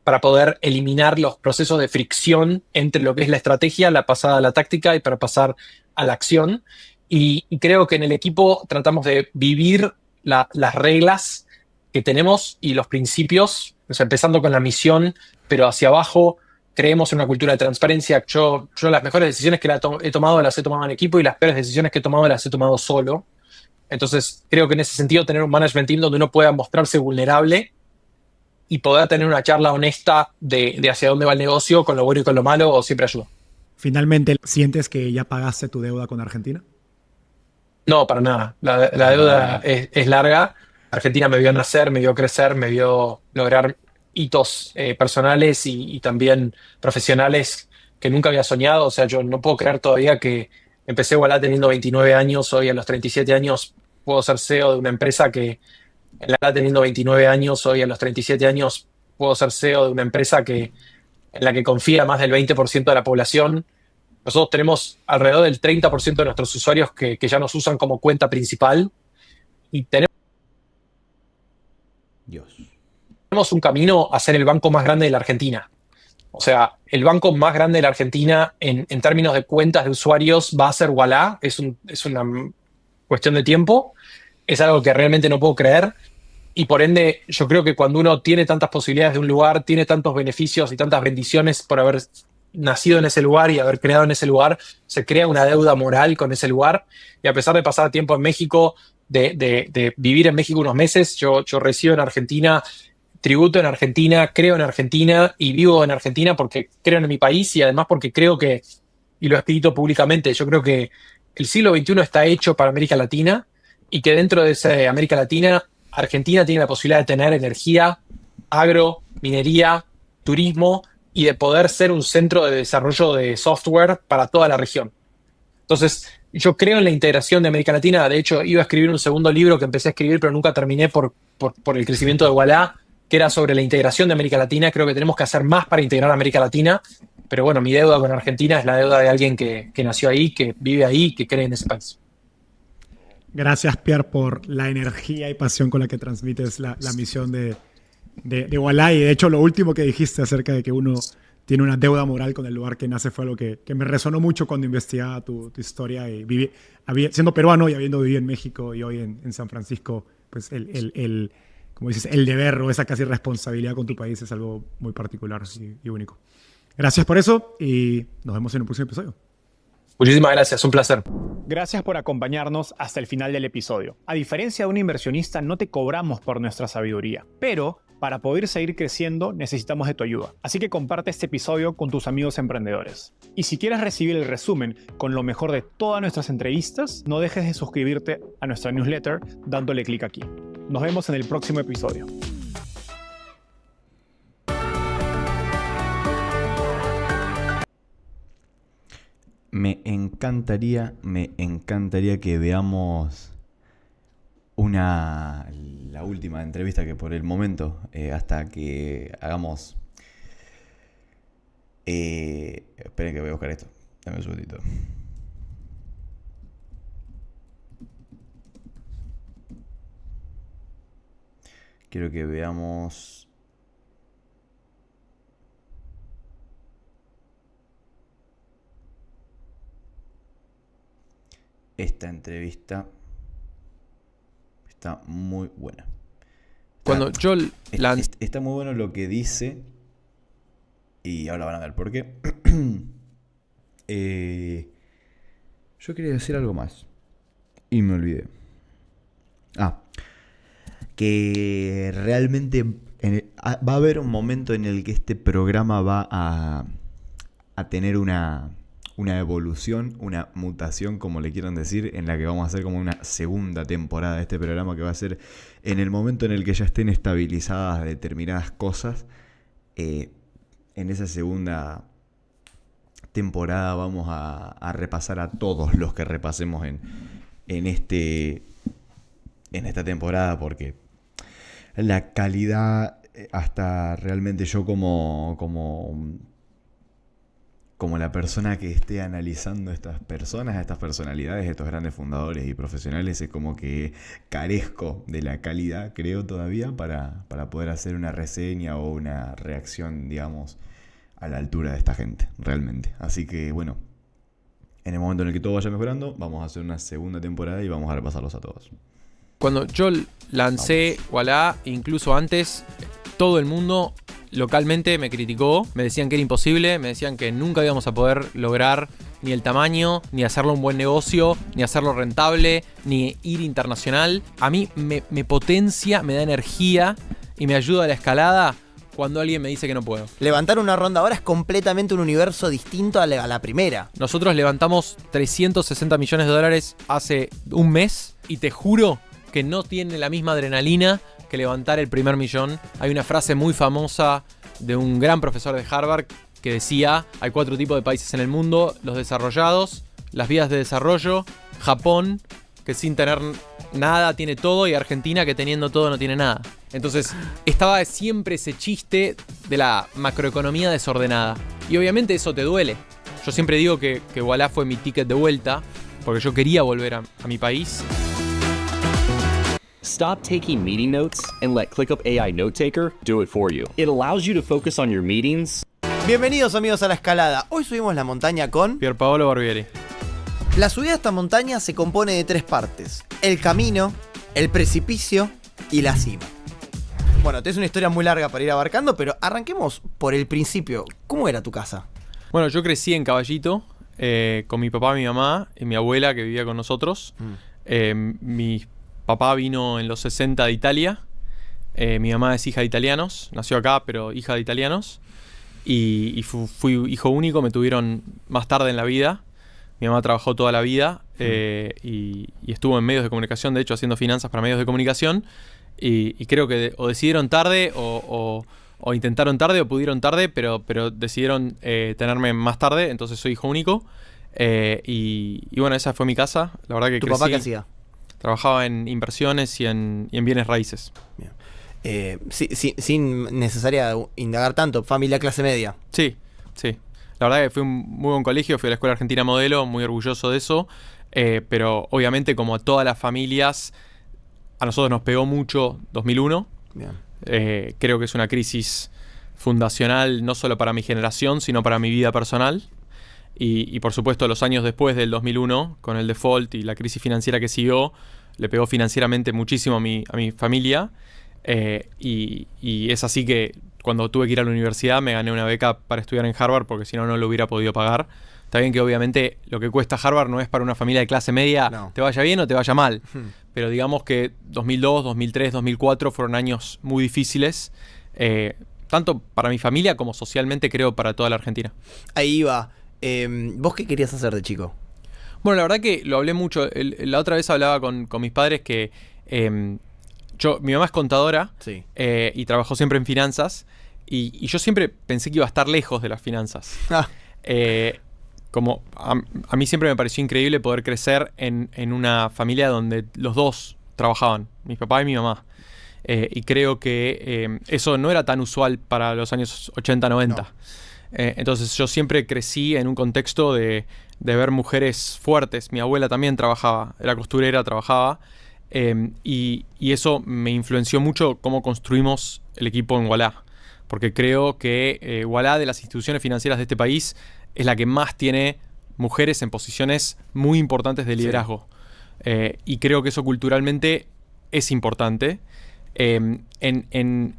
para poder eliminar los procesos de fricción entre lo que es la estrategia, la pasada a la táctica, y para pasar a la acción. Y creo que en el equipo tratamos de vivir las reglas que tenemos y los principios, o sea, empezando con la misión, pero hacia abajo creemos en una cultura de transparencia. Yo las mejores decisiones que he tomado las he tomado en equipo y las peores decisiones que he tomado las he tomado solo. Entonces, creo que en ese sentido tener un management team donde uno pueda mostrarse vulnerable y poder tener una charla honesta de hacia dónde va el negocio, con lo bueno y con lo malo, siempre ayuda. Finalmente, ¿sientes que ya pagaste tu deuda con Argentina? No, para nada. La deuda es larga. Argentina me vio nacer, me vio crecer, me vio lograr hitos personales y también profesionales que nunca había soñado. O sea, yo no puedo creer todavía que empecé Ualá teniendo 29 años, hoy a los 37 años puedo ser CEO de una empresa que, en la edad teniendo 29 años, hoy a los 37 años puedo ser CEO de una empresa en la que confía más del 20% de la población. Nosotros tenemos alrededor del 30% de nuestros usuarios que ya nos usan como cuenta principal y tenemos un camino a ser el banco más grande de la Argentina. O sea, el banco más grande de la Argentina en términos de cuentas de usuarios va a ser Ualá. Es una cuestión de tiempo. Es algo que realmente no puedo creer. Y por ende, yo creo que cuando uno tiene tantas posibilidades de un lugar, tiene tantos beneficios y tantas bendiciones por haber nacido en ese lugar y haber creado en ese lugar, se crea una deuda moral con ese lugar. Y a pesar de pasar tiempo en México, de vivir en México unos meses, yo resido en Argentina, tributo en Argentina, creo en Argentina y vivo en Argentina porque creo en mi país y además porque creo que, y lo he escrito públicamente, yo creo que el siglo XXI está hecho para América Latina y que dentro de esa América Latina, Argentina tiene la posibilidad de tener energía, agro, minería, turismo y de poder ser un centro de desarrollo de software para toda la región. Entonces, yo creo en la integración de América Latina. De hecho, iba a escribir un segundo libro que empecé a escribir, pero nunca terminé por el crecimiento de Ualá, que era sobre la integración de América Latina. Creo que tenemos que hacer más para integrar a América Latina. Pero bueno, mi deuda con Argentina es la deuda de alguien que nació ahí, que vive ahí, que cree en ese país. Gracias, Pierre, por la energía y pasión con la que transmites la misión de Ualá. Y de hecho, lo último que dijiste acerca de que uno tiene una deuda moral con el lugar que nace fue algo que me resonó mucho cuando investigaba tu historia. Y siendo peruano y habiendo vivido en México y hoy en San Francisco, pues como dices, el deber o esa casi responsabilidad con tu país es algo muy particular y único. Gracias por eso y nos vemos en un próximo episodio. Muchísimas gracias, un placer. Gracias por acompañarnos hasta el final del episodio. A diferencia de un inversionista, no te cobramos por nuestra sabiduría, pero para poder seguir creciendo necesitamos de tu ayuda. Así que comparte este episodio con tus amigos emprendedores. Y si quieres recibir el resumen con lo mejor de todas nuestras entrevistas, no dejes de suscribirte a nuestra newsletter dándole clic aquí. Nos vemos en el próximo episodio. Me encantaría que veamos la última entrevista que por el momento, hasta que hagamos... esperen que voy a buscar esto. Dame un segundito. Quiero que veamos... esta entrevista. Está muy buena. Está muy bueno lo que dice. Y ahora van a ver por qué. Yo quería decir algo más. Y me olvidé. Que realmente va a haber un momento en el que este programa va a tener una evolución, una mutación, como le quieran decir, en la que vamos a hacer como una segunda temporada de este programa, que va a ser en el momento en el que ya estén estabilizadas determinadas cosas. En esa segunda temporada vamos a repasar a todos los que repasemos en esta temporada, porque la calidad, hasta realmente yo como la persona que esté analizando estas personas, estas personalidades, estos grandes fundadores y profesionales, es como que carezco de la calidad, creo todavía, para poder hacer una reseña o una reacción, digamos, a la altura de esta gente, realmente. Así que, bueno, en el momento en el que todo vaya mejorando, vamos a hacer una segunda temporada y vamos a repasarlos a todos. Cuando yo lancé Ualá, incluso antes, todo el mundo localmente me criticó, me decían que era imposible, me decían que nunca íbamos a poder lograr ni el tamaño, ni hacerlo un buen negocio, ni hacerlo rentable, ni ir internacional. A mí me potencia, me da energía y me ayuda a la escalada cuando alguien me dice que no puedo. Levantar una ronda ahora es completamente un universo distinto a la primera. Nosotros levantamos 360 millones de dólares hace un mes y te juro que no tiene la misma adrenalina que levantar el primer millón. Hay una frase muy famosa de un gran profesor de Harvard que decía: hay 4 tipos de países en el mundo: los desarrollados, las vías de desarrollo, Japón, que sin tener nada tiene todo, y Argentina, que teniendo todo no tiene nada. Entonces estaba siempre ese chiste de la macroeconomía desordenada, y obviamente eso te duele. Yo siempre digo que Ualá fue mi ticket de vuelta, porque yo quería volver a mi país. Stop taking meeting notes and let ClickUp AI Note Taker do it for you. It allows you to focus on your meetings. Bienvenidos amigos a La Escalada. Hoy subimos la montaña con Pierpaolo Barbieri. La subida a esta montaña se compone de 3 partes: el camino, el precipicio y la cima. Bueno, es una historia muy larga para ir abarcando, pero arranquemos por el principio. ¿Cómo era tu casa? Bueno, yo crecí en Caballito, con mi papá, mi mamá y mi abuela, que vivía con nosotros. Mi papá vino en los 60 de Italia. Mi mamá es hija de italianos, nació acá, pero hija de italianos. Y fui hijo único, me tuvieron más tarde en la vida. Mi mamá trabajó toda la vida y estuvo en medios de comunicación, de hecho, haciendo finanzas para medios de comunicación. Y creo que o decidieron tarde o intentaron tarde o pudieron tarde, pero decidieron tenerme más tarde, entonces soy hijo único. Y bueno, esa fue mi casa. La verdad que ¿Tu crecí. papá qué hacía? Trabajaba en inversiones y en bienes raíces. Bien. Sin necesaria indagar tanto, familia clase media. Sí. La verdad que fui un muy buen colegio, fui a la Escuela Argentina Modelo, muy orgulloso de eso. Pero obviamente, como a todas las familias, a nosotros nos pegó mucho 2001. Bien. Creo que es una crisis fundacional no solo para mi generación, sino para mi vida personal. Y por supuesto, los años después del 2001, con el default y la crisis financiera que siguió, le pegó financieramente muchísimo a mi familia. Y es así que cuando tuve que ir a la universidad me gané una beca para estudiar en Harvard, porque si no, no lo hubiera podido pagar. Está bien que obviamente lo que cuesta Harvard no es para una familia de clase media, no. Te vaya bien o te vaya mal. Pero digamos que 2002, 2003, 2004 fueron años muy difíciles, tanto para mi familia como socialmente, creo, para toda la Argentina. Ahí va. ¿Vos qué querías hacer de chico? Bueno, la verdad que lo hablé mucho. La otra vez hablaba con mis padres que mi mamá es contadora, sí, y trabajó siempre en finanzas, y yo siempre pensé que iba a estar lejos de las finanzas. Como a mí siempre me pareció increíble poder crecer en una familia donde los dos trabajaban, mi papá y mi mamá. Y creo que eso no era tan usual para los años 80, 90. No. Entonces yo siempre crecí en un contexto de ver mujeres fuertes. Mi abuela también trabajaba, era costurera, trabajaba. Y eso me influenció mucho cómo construimos el equipo en Ualá. Porque creo que Ualá, de las instituciones financieras de este país, es la que más tiene mujeres en posiciones muy importantes de liderazgo. Sí. Y creo que eso culturalmente es importante. En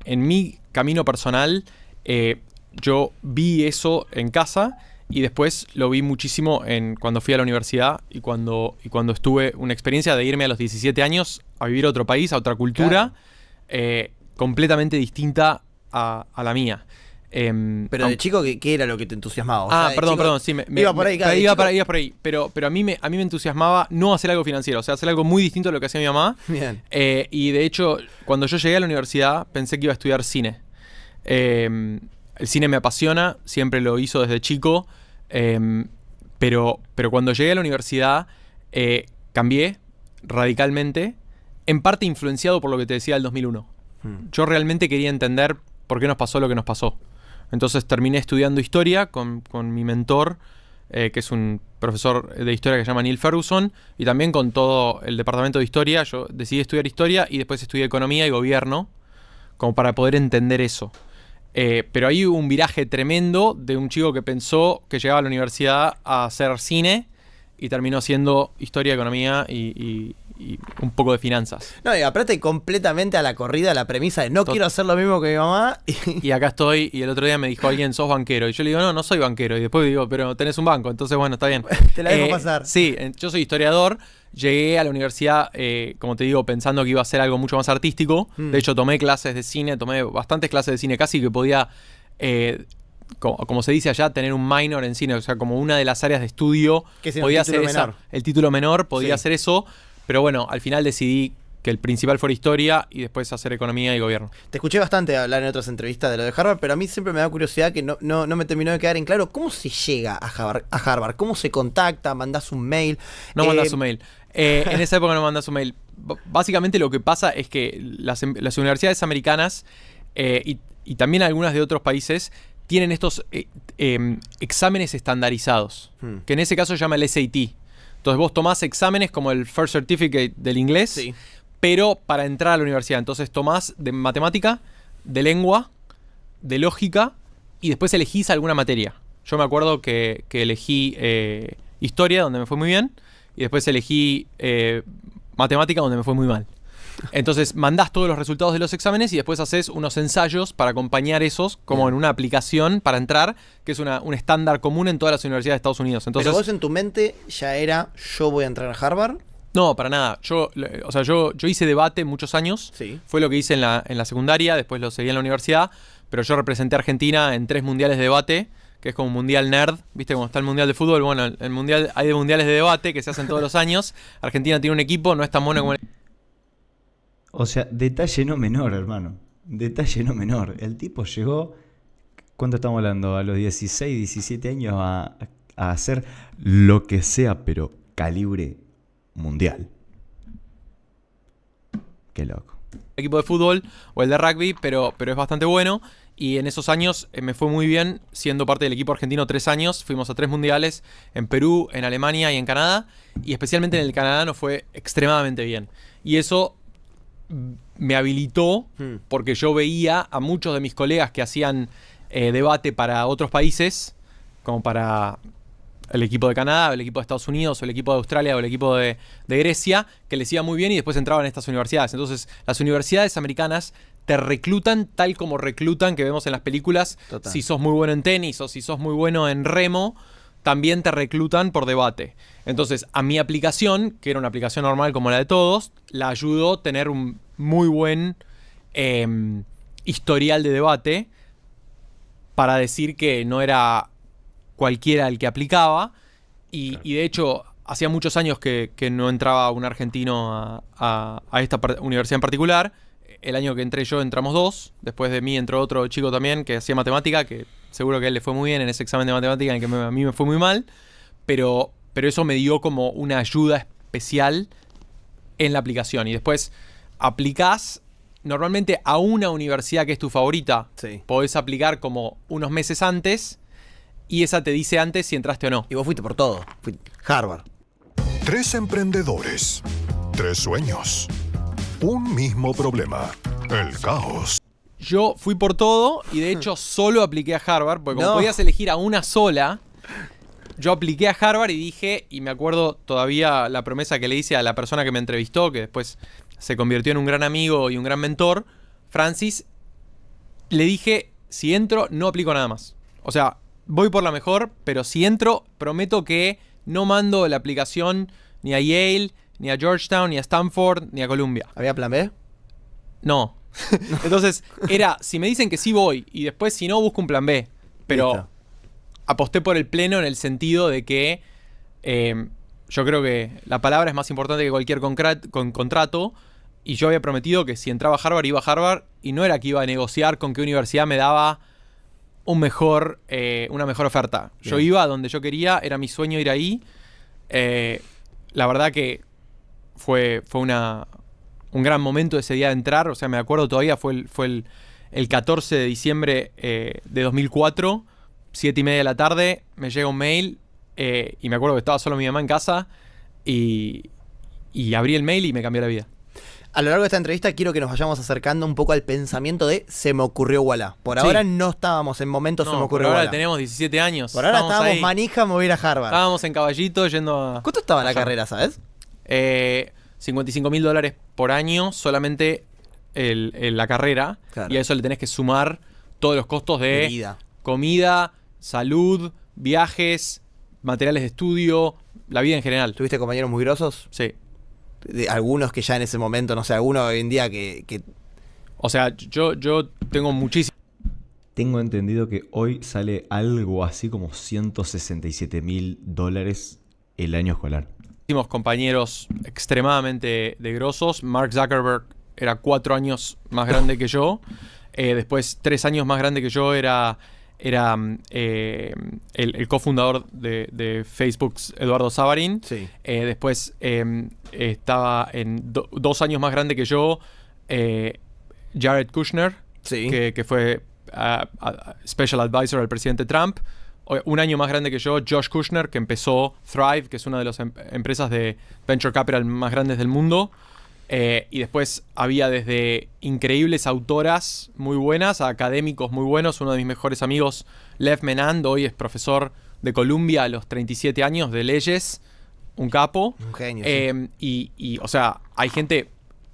mi camino personal, yo vi eso en casa y después lo vi muchísimo cuando fui a la universidad y cuando estuve una experiencia de irme a los 17 años a vivir a otro país, a otra cultura, claro, completamente distinta a la mía. Pero de chico, ¿qué era lo que te entusiasmaba? O sea, perdón, sí, iba por ahí. Iba por ahí, pero a mí me entusiasmaba no hacer algo financiero, o sea, hacer algo muy distinto a lo que hacía mi mamá. Bien. Y de hecho, cuando yo llegué a la universidad, pensé que iba a estudiar cine. El cine me apasiona, siempre lo hizo desde chico, pero cuando llegué a la universidad cambié radicalmente, en parte influenciado por lo que te decía del 2001. Yo realmente quería entender por qué nos pasó lo que nos pasó. Entonces terminé estudiando historia con mi mentor, que es un profesor de historia que se llama Neil Ferguson, y también con todo el departamento de historia. Yo decidí estudiar historia y después estudié economía y gobierno, como para poder entender eso. Pero ahí hubo un viraje tremendo de un chico que pensó que llegaba a la universidad a hacer cine y terminó haciendo historia, economía y y un poco de finanzas. No, y aparte completamente a la corrida la premisa de no quiero hacer lo mismo que mi mamá. Y acá estoy, y el otro día me dijo alguien, sos banquero. Y yo le digo, no soy banquero. Y después digo, pero tenés un banco, entonces bueno, está bien. Te la dejo pasar. Sí, yo soy historiador. Llegué a la universidad, como te digo, pensando que iba a ser algo mucho más artístico. De hecho, tomé clases de cine, tomé bastantes clases de cine, casi que podía, como se dice allá, tener un minor en cine. O sea, como una de las áreas de estudio podía ser el título menor, podía hacer eso. Pero bueno, al final decidí que el principal fuera historia y después hacer economía y gobierno. Te escuché bastante hablar en otras entrevistas de lo de Harvard, pero a mí siempre me da curiosidad que no me terminó de quedar en claro cómo se llega a Harvard, cómo se contacta, mandás un mail. No mandás un mail. En esa época no mandás un mail. Básicamente lo que pasa es que las universidades americanas y también algunas de otros países tienen estos exámenes estandarizados, que en ese caso se llama el SAT. Entonces vos tomás exámenes como el First Certificate del inglés, pero para entrar a la universidad. Entonces tomás de matemática, de lengua, de lógica y después elegís alguna materia. Yo me acuerdo que elegí historia, donde me fue muy bien, y después elegí matemática, donde me fue muy mal. Entonces mandás todos los resultados de los exámenes y después haces unos ensayos para acompañar esos, como en una aplicación para entrar, que es un estándar común en todas las universidades de Estados Unidos. Entonces, ¿pero vos en tu mente ya era yo voy a entrar a Harvard? No, para nada. Yo hice debate muchos años. Fue lo que hice en la secundaria, después lo seguí en la universidad, pero yo representé a Argentina en 3 mundiales de debate, que es como un mundial nerd, ¿viste? Como está el mundial de fútbol, bueno, hay mundiales de debate que se hacen todos los años. Argentina tiene un equipo, no es tan bueno como el... O sea, detalle no menor, hermano. Detalle no menor. El tipo llegó, ¿cuánto estamos hablando? A los 16, 17 años a hacer lo que sea, pero calibre mundial. Qué loco. El equipo de fútbol o el de rugby, pero es bastante bueno. Y en esos años me fue muy bien siendo parte del equipo argentino 3 años. Fuimos a 3 mundiales en Perú, en Alemania y en Canadá. Y especialmente en el Canadá nos fue extremadamente bien. Y eso me habilitó porque yo veía a muchos de mis colegas que hacían debate para otros países, como para el equipo de Canadá, o el equipo de Estados Unidos, o el equipo de Australia, o el equipo de Grecia, que les iba muy bien y después entraban en estas universidades. Entonces, las universidades americanas te reclutan tal como reclutan que vemos en las películas. Total. Si sos muy bueno en tenis o si sos muy bueno en remo, también te reclutan por debate. Entonces, a mi aplicación, que era una aplicación normal como la de todos, la ayudó a tener un muy buen historial de debate para decir que no era cualquiera el que aplicaba. Y de hecho, hacía muchos años que no entraba un argentino a esta universidad en particular. El año que entré yo entramos 2. Después de mí entró otro chico también que hacía matemática, que seguro que a él le fue muy bien en ese examen de matemática, en que a mí me fue muy mal. Pero eso me dio como una ayuda especial en la aplicación. Y después aplicás normalmente a una universidad que es tu favorita. Podés aplicar como unos meses antes y esa te dice antes si entraste o no. Y vos fuiste por todo. Harvard. 3 emprendedores, 3 sueños, un mismo problema, el caos. Yo fui por todo y de hecho solo apliqué a Harvard, porque como podías elegir a una sola, yo apliqué a Harvard y dije, y me acuerdo todavía la promesa que le hice a la persona que me entrevistó, que después se convirtió en un gran amigo y un gran mentor, Francis, le dije, si entro, no aplico nada más. O sea, voy por la mejor, pero si entro, prometo que no mando la aplicación ni a Yale, ni a Georgetown, ni a Stanford, ni a Columbia. ¿Había plan B? No. Entonces, si me dicen que sí voy, y después si no, busco un plan B. Pero listo. Aposté por el pleno en el sentido de que yo creo que la palabra es más importante que cualquier contrato. Y yo había prometido que si entraba a Harvard, iba a Harvard. Y no era que iba a negociar con qué universidad me daba una mejor oferta. Bien. Yo iba a donde yo quería, era mi sueño ir ahí. La verdad que fue un gran momento ese día de entrar. O sea, me acuerdo todavía, fue el 14 de diciembre de 2004, 7:30 de la tarde, me llega un mail y me acuerdo que estaba solo mi mamá en casa y abrí el mail y me cambió la vida. A lo largo de esta entrevista quiero que nos vayamos acercando un poco al pensamiento de se me ocurrió voilà. Por ahora no estábamos en momentos se me ocurrió voilà. Por ahora tenemos 17 años. Por ahora estábamos manija, me voy a ir a Harvard. Estábamos en caballito yendo a... ¿Cuánto estaba la carrera, sabes? $55.000 por año solamente la carrera. Claro. Y a eso le tenés que sumar todos los costos de Vida. comida, salud, viajes, materiales de estudio, la vida en general. ¿Tuviste compañeros muy grosos? Sí. Algunos que ya en ese momento, no sé, alguno hoy en día que... O sea, yo tengo muchísimo. Tengo entendido que hoy sale algo así como $167.000 el año escolar. Compañeros extremadamente de grosos. Mark Zuckerberg era 4 años más grande que yo. Después, 3 años más grande que yo era el cofundador de Facebook, Eduardo Sabarin. Sí. Después estaba en 2 años más grande que yo, Jared Kushner, Sí. que fue Special Advisor al presidente Trump. 1 año más grande que yo, Josh Kushner, que empezó Thrive, que es una de las empresas de Venture Capital más grandes del mundo. Y después había desde increíbles autoras muy buenas a académicos muy buenos. Uno de mis mejores amigos, Lev Menand, hoy es profesor de Columbia a los 37 años de leyes. Un capo. Un genio. Y, o sea, hay gente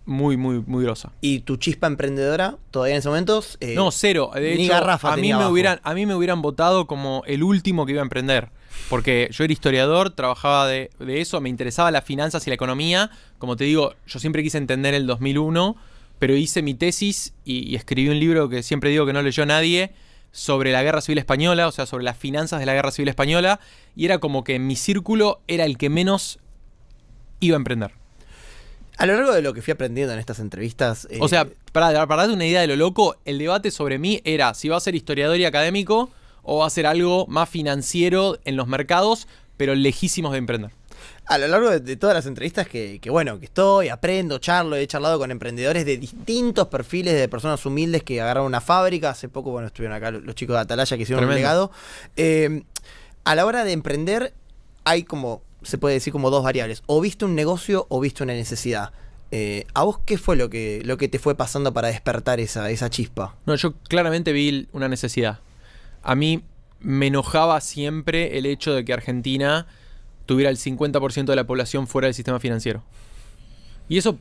muy, muy, muy grosa. ¿Y tu chispa emprendedora todavía en ese momento? No, cero. De ni hecho, garrafa a mí tenía abajo. a mí me hubieran votado como el último que iba a emprender. Porque yo era historiador, trabajaba de eso, me interesaba las finanzas y la economía. Como te digo, yo siempre quise entender el 2001, pero hice mi tesis y escribí un libro que siempre digo que no leyó nadie, sobre la Guerra Civil Española, o sea, sobre las finanzas de la Guerra Civil Española. Y era como que en mi círculo era el que menos iba a emprender. A lo largo de lo que fui aprendiendo en estas entrevistas... O sea, para darte una idea de lo loco, el debate sobre mí era si va a ser historiador y académico o va a ser algo más financiero en los mercados, pero lejísimos de emprender. A lo largo de todas las entrevistas que estoy, aprendo, charlo, he charlado con emprendedores de distintos perfiles, de personas humildes que agarraron una fábrica. Hace poco, estuvieron acá los chicos de Atalaya que hicieron un legado. A la hora de emprender hay como... se puede decir como 2 variables. O viste un negocio o viste una necesidad. ¿A vos qué fue lo que te fue pasando para despertar esa chispa? No, yo claramente vi una necesidad. A mí me enojaba siempre el hecho de que Argentina tuviera el 50% de la población fuera del sistema financiero. Y eso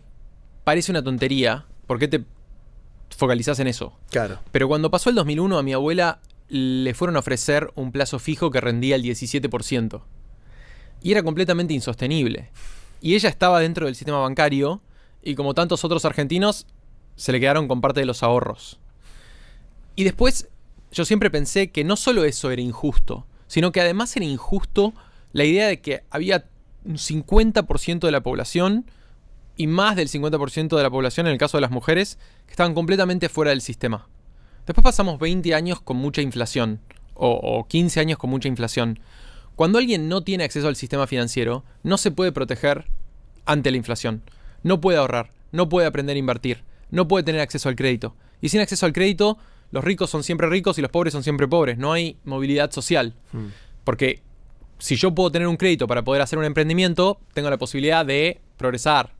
parece una tontería. ¿Por qué te focalizás en eso? Claro. Pero cuando pasó el 2001, a mi abuela le fueron a ofrecer un plazo fijo que rendía el 17%. Y era completamente insostenible. Y ella estaba dentro del sistema bancario y como tantos otros argentinos, se le quedaron con parte de los ahorros. Y después, yo siempre pensé que no solo eso era injusto, sino que además era injusto la idea de que había un 50% de la población y más del 50% de la población, en el caso de las mujeres, que estaban completamente fuera del sistema. Después pasamos 20 años con mucha inflación, o 15 años con mucha inflación. Cuando alguien no tiene acceso al sistema financiero, no se puede proteger ante la inflación. No puede ahorrar, no puede aprender a invertir, no puede tener acceso al crédito. Y sin acceso al crédito, los ricos son siempre ricos y los pobres son siempre pobres. No hay movilidad social. Porque si yo puedo tener un crédito para poder hacer un emprendimiento, tengo la posibilidad de progresar.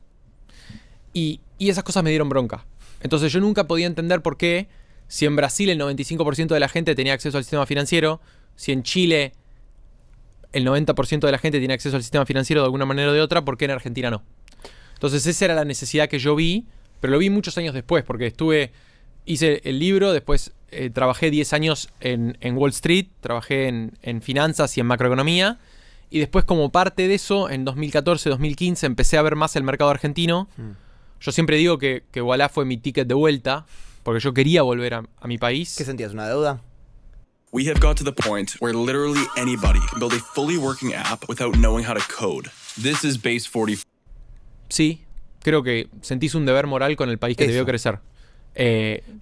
Y esas cosas me dieron bronca. Entonces yo nunca podía entender por qué, si en Brasil el 95% de la gente tenía acceso al sistema financiero, si en Chile el 90% de la gente tiene acceso al sistema financiero de alguna manera o de otra, ¿por qué en Argentina no? Entonces esa era la necesidad que yo vi, pero lo vi muchos años después, porque hice el libro, después trabajé 10 años en Wall Street, trabajé en finanzas y en macroeconomía, y después como parte de eso, en 2014, 2015, empecé a ver más el mercado argentino. Yo siempre digo que Ualá fue mi ticket de vuelta, porque yo quería volver a mi país. ¿Qué sentías? ¿Una deuda? We have got to the point where literally anybody can build a fully working app without knowing how to code. This is Base 40. Sí, creo que sentís un deber moral con el país que te vio crecer.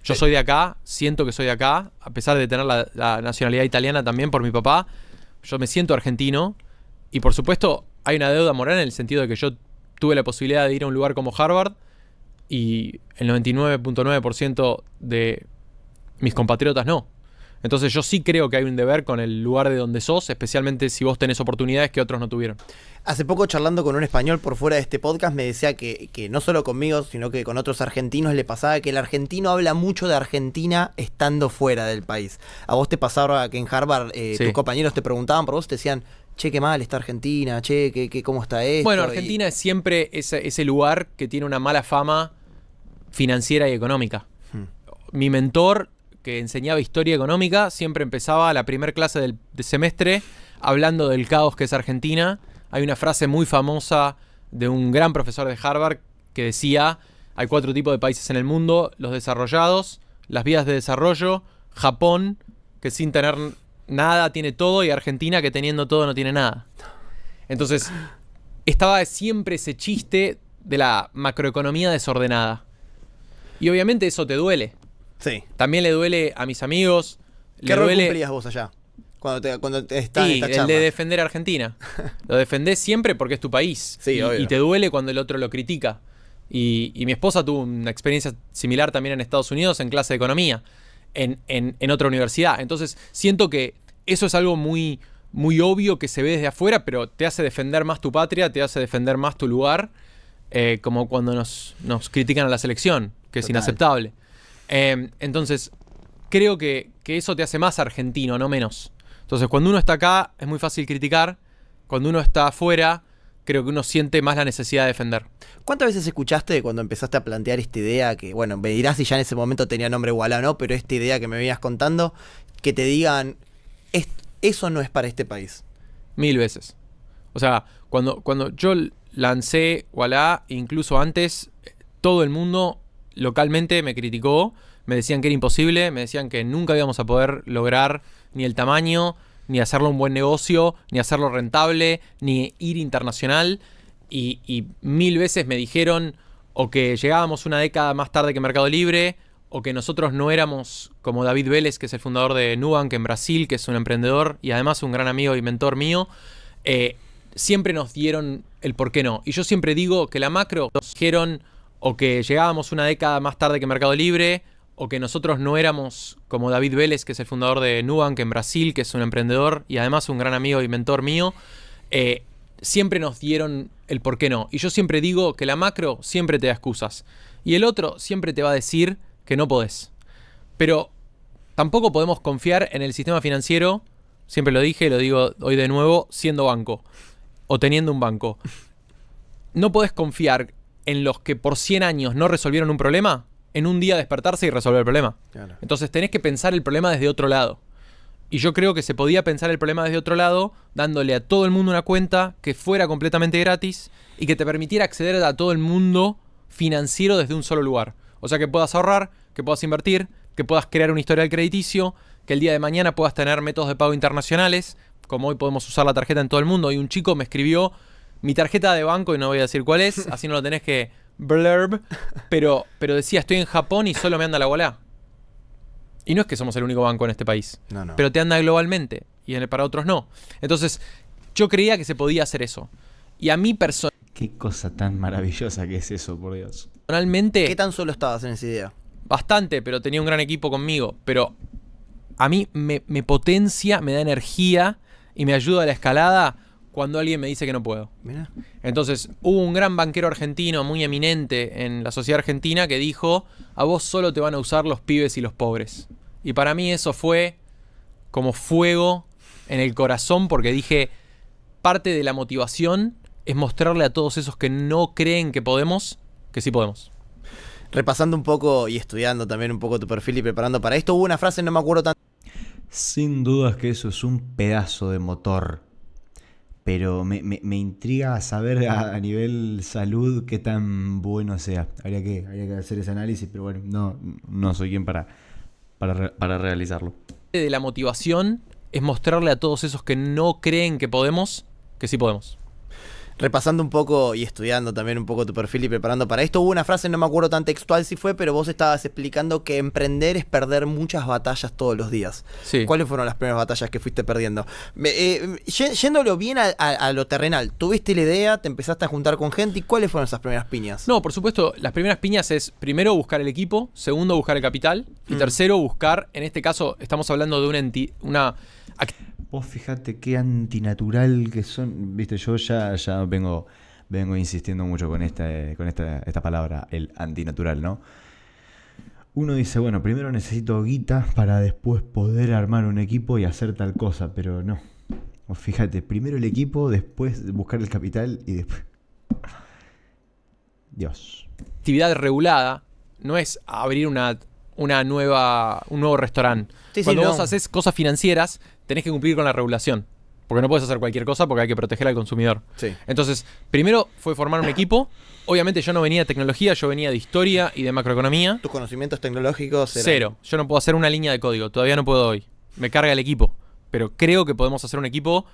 Yo soy de acá, siento que soy de acá, a pesar de tener la nacionalidad italiana también por mi papá. Yo me siento argentino y por supuesto hay una deuda moral en el sentido de que yo tuve la posibilidad de ir a un lugar como Harvard y el 99.9% de mis compatriotas no. Entonces yo sí creo que hay un deber con el lugar de donde sos, especialmente si vos tenés oportunidades que otros no tuvieron. Hace poco charlando con un español por fuera de este podcast me decía que no solo conmigo, sino que con otros argentinos le pasaba que el argentino habla mucho de Argentina estando fuera del país. A vos te pasaba que en Harvard tus compañeros te preguntaban por vos, te decían, che, qué mal está Argentina, che, cómo está esto. Bueno, Argentina es siempre ese lugar que tiene una mala fama financiera y económica. Mi mentor, que enseñaba historia económica, siempre empezaba la primera clase del semestre hablando del caos que es Argentina. Hay una frase muy famosa de un gran profesor de Harvard que decía, hay 4 tipos de países en el mundo, los desarrollados, las vías de desarrollo, Japón, que sin tener nada tiene todo, y Argentina, que teniendo todo no tiene nada. Entonces, estaba siempre ese chiste de la macroeconomía desordenada. Y obviamente eso te duele. Sí. También le duele a mis amigos. ¿Qué rol cumplías vos allá? Cuando te estás en esta charla. El de defender a Argentina. Lo defendés siempre porque es tu país. Sí, obvio. Y te duele cuando el otro lo critica. Y mi esposa tuvo una experiencia similar también en Estados Unidos en clase de economía, en otra universidad. Entonces siento que eso es algo muy, muy obvio que se ve desde afuera, pero te hace defender más tu patria, te hace defender más tu lugar, como cuando nos critican a la selección, que es inaceptable. Entonces, creo que eso te hace más argentino, no menos. Entonces, cuando uno está acá, es muy fácil criticar. Cuando uno está afuera, creo que uno siente más la necesidad de defender. ¿Cuántas veces escuchaste cuando empezaste a plantear esta idea, que, bueno, me dirás si ya en ese momento tenía nombre Ualá o no, pero esta idea que me venías contando, que te digan, eso no es para este país? 1000 veces. O sea, cuando yo lancé Ualá, incluso antes, todo el mundo localmente me criticó, me decían que era imposible, me decían que nunca íbamos a poder lograr ni el tamaño, ni hacerlo un buen negocio, ni hacerlo rentable, ni ir internacional. Y 1000 veces me dijeron o que llegábamos una década más tarde que Mercado Libre, o que nosotros no éramos como David Vélez, que es el fundador de Nubank en Brasil, que es un emprendedor y además un gran amigo y mentor mío. Siempre nos dieron el por qué no. Y yo siempre digo que la macro nos dijeron o que llegábamos una década más tarde que Mercado Libre, o que nosotros no éramos como David Vélez, que es el fundador de Nubank en Brasil, que es un emprendedor y además un gran amigo y mentor mío. Siempre nos dieron el por qué no. Y yo siempre digo que la macro siempre te da excusas. Y el otro siempre te va a decir que no podés. Pero tampoco podemos confiar en el sistema financiero, siempre lo dije, lo digo hoy de nuevo, siendo banco o teniendo un banco. No podés confiar en los que por 100 años no resolvieron un problema, en un día despertarse y resolver el problema. Claro. Entonces tenés que pensar el problema desde otro lado. Y yo creo que se podía pensar el problema desde otro lado, dándole a todo el mundo una cuenta que fuera completamente gratis y que te permitiera acceder a todo el mundo financiero desde un solo lugar. O sea, que puedas ahorrar, que puedas invertir, que puedas crear un historial crediticio, que el día de mañana puedas tener métodos de pago internacionales, como hoy podemos usar la tarjeta en todo el mundo. Y un chico me escribió mi tarjeta de banco, y no voy a decir cuál es, así no lo tenés que blurb, pero decía, estoy en Japón y solo me anda la Ualá. Y no es que somos el único banco en este país, no. Pero te anda globalmente y para otros no. Entonces, yo creía que se podía hacer eso. Y a mí personalmente... Qué cosa tan maravillosa que es eso, por Dios. Personalmente... ¿Qué tan solo estabas en esa idea? Bastante, pero tenía un gran equipo conmigo. Pero a mí me potencia, me da energía y me ayuda a la escalada cuando alguien me dice que no puedo. Mirá. Entonces, hubo un gran banquero argentino muy eminente en la sociedad argentina que dijo, a vos solo te van a usar los pibes y los pobres. Y para mí eso fue como fuego en el corazón, porque dije, parte de la motivación es mostrarle a todos esos que no creen que podemos, que sí podemos. Repasando un poco y estudiando también un poco tu perfil y preparando para esto, hubo una frase, no me acuerdo tanto. Sin dudas que eso es un pedazo de motor. Pero me intriga saber a nivel salud qué tan bueno sea. Habría que hacer ese análisis, pero bueno, no soy quien para realizarlo. De la motivación es mostrarle a todos esos que no creen que podemos, que sí podemos. repasando un poco y estudiando también un poco tu perfil y preparando para esto, hubo una frase, no me acuerdo tan textual si fue, pero vos estabas explicando que emprender es perder muchas batallas todos los días. Sí. ¿Cuáles fueron las primeras batallas que fuiste perdiendo? Yéndolo bien a lo terrenal, ¿tuviste la idea? ¿Te empezaste a juntar con gente? ¿Y cuáles fueron esas primeras piñas? No, por supuesto, las primeras piñas es primero buscar el equipo, segundo buscar el capital y tercero buscar, en este caso estamos hablando de una Vos fíjate qué antinatural que son. Viste, yo ya vengo insistiendo mucho con esta palabra, el antinatural, ¿no? Uno dice, bueno, primero necesito guita para después poder armar un equipo y hacer tal cosa, pero no. Vos fíjate, primero el equipo, después buscar el capital y después... Dios. Actividad regulada no es abrir un nuevo restaurante. Sí, Cuando sí, vos no. haces cosas financieras, tenés que cumplir con la regulación. Porque no puedes hacer cualquier cosa porque hay que proteger al consumidor. Sí. Entonces, primero fue formar un equipo. Obviamente yo no venía de tecnología, yo venía de historia y de macroeconomía. ¿Tus conocimientos tecnológicos eran? Cero. Yo no puedo hacer una línea de código. Todavía no puedo hoy. Me carga el equipo. Pero creo que podemos hacer un equipo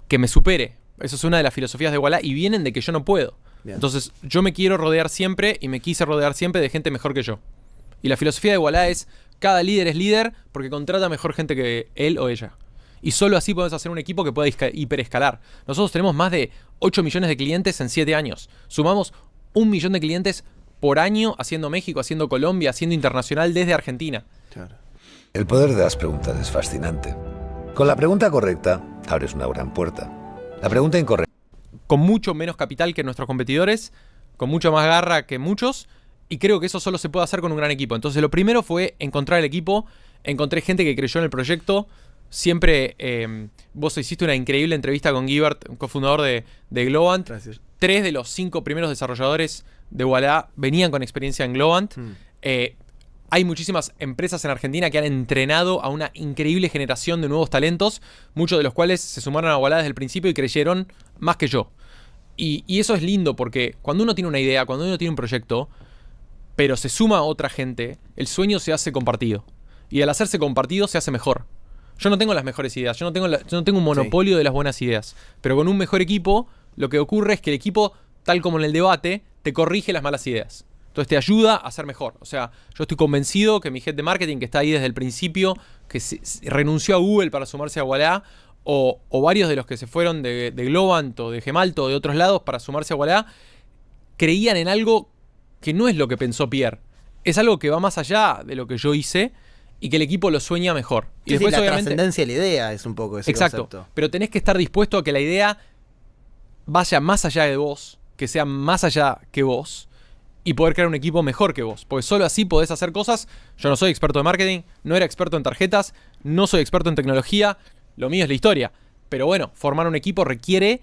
que me supere. Eso es una de las filosofías de Ualá y vienen de que yo no puedo. Bien. Entonces, yo me quiero rodear siempre y me quise rodear siempre de gente mejor que yo. Y la filosofía de Ualá es, cada líder es líder porque contrata mejor gente que él o ella. Y solo así podemos hacer un equipo que pueda hiperescalar. Nosotros tenemos más de 8 millones de clientes en 7 años. Sumamos 1 millón de clientes por año haciendo México, haciendo Colombia, haciendo internacional desde Argentina. Claro. El poder de las preguntas es fascinante. Con la pregunta correcta, abres una gran puerta. La pregunta incorrecta. Con mucho menos capital que nuestros competidores, con mucho más garra que muchos, y creo que eso solo se puede hacer con un gran equipo. Entonces lo primero fue encontrar el equipo, encontré gente que creyó en el proyecto. Siempre, vos hiciste una increíble entrevista con Guibert, un cofundador de Globant. Gracias. 3 de los 5 primeros desarrolladores de Ualá venían con experiencia en Globant. Hay muchísimas empresas en Argentina que han entrenado a una increíble generación de nuevos talentos, muchos de los cuales se sumaron a Ualá desde el principio y creyeron más que yo. Y eso es lindo porque cuando uno tiene una idea, cuando uno tiene un proyecto, pero se suma a otra gente, el sueño se hace compartido. Y al hacerse compartido se hace mejor. Yo no tengo las mejores ideas, yo no tengo un monopolio de las buenas ideas. Pero con un mejor equipo, lo que ocurre es que el equipo, tal como en el debate, te corrige las malas ideas. Entonces te ayuda a ser mejor. O sea, yo estoy convencido que mi head de marketing, que está ahí desde el principio, que renunció a Google para sumarse a Ualá, o varios de los que se fueron de Globant o de Gemalto o de otros lados para sumarse a Ualá, creían en algo que no es lo que pensó Pierre. Es algo que va más allá de lo que yo hice y que el equipo lo sueña mejor. Y Sí, después, la obviamente, trascendencia de la idea es un poco ese exacto. concepto. Pero tenés que estar dispuesto a que la idea vaya más allá de vos, que sea más allá que vos, y poder crear un equipo mejor que vos. Porque solo así podés hacer cosas. Yo no soy experto de marketing, no era experto en tarjetas, no soy experto en tecnología, lo mío es la historia. Pero bueno, formar un equipo requiere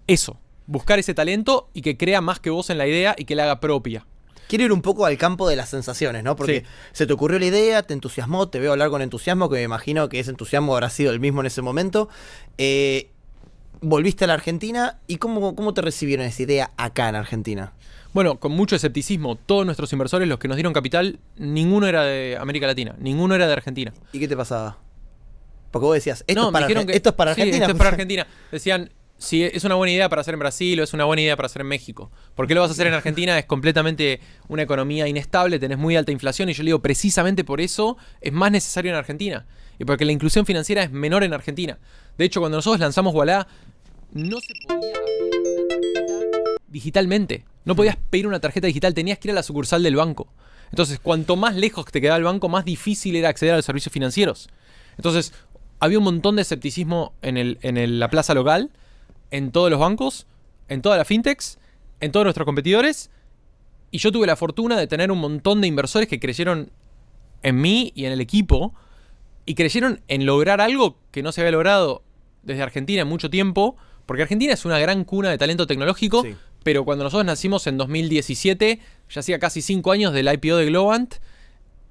eso, buscar ese talento y que crea más que vos en la idea y que la haga propia. Quiero ir un poco al campo de las sensaciones, ¿no? Porque se te ocurrió la idea, te entusiasmó, te veo hablar con entusiasmo, que me imagino que ese entusiasmo habrá sido el mismo en ese momento. Volviste a la Argentina y ¿cómo te recibieron esa idea acá en Argentina? Bueno, con mucho escepticismo. Todos nuestros inversores, los que nos dieron capital, ninguno era de América Latina, ninguno era de Argentina. ¿Y qué te pasaba? Porque vos decías, esto, No, es, para me dijeron que- esto es para sí, Argentina. esto es para Argentina. Decían, si es una buena idea para hacer en Brasil o es una buena idea para hacer en México. ¿Por qué lo vas a hacer en Argentina? Es completamente una economía inestable, tenés muy alta inflación. Y yo le digo, precisamente por eso es más necesario en Argentina. Y porque la inclusión financiera es menor en Argentina. De hecho, cuando nosotros lanzamos Ualá, no se podía abrir una tarjeta digitalmente. No podías pedir una tarjeta digital, tenías que ir a la sucursal del banco. Entonces, cuanto más lejos te quedaba el banco, más difícil era acceder a los servicios financieros. Entonces, había un montón de escepticismo en la plaza local, en todos los bancos, en todas las fintechs, en todos nuestros competidores. Y yo tuve la fortuna de tener un montón de inversores que creyeron en mí y en el equipo. Y creyeron en lograr algo que no se había logrado desde Argentina en mucho tiempo. Porque Argentina es una gran cuna de talento tecnológico. Sí. Pero cuando nosotros nacimos en 2017, ya hacía casi 5 años del IPO de Globant,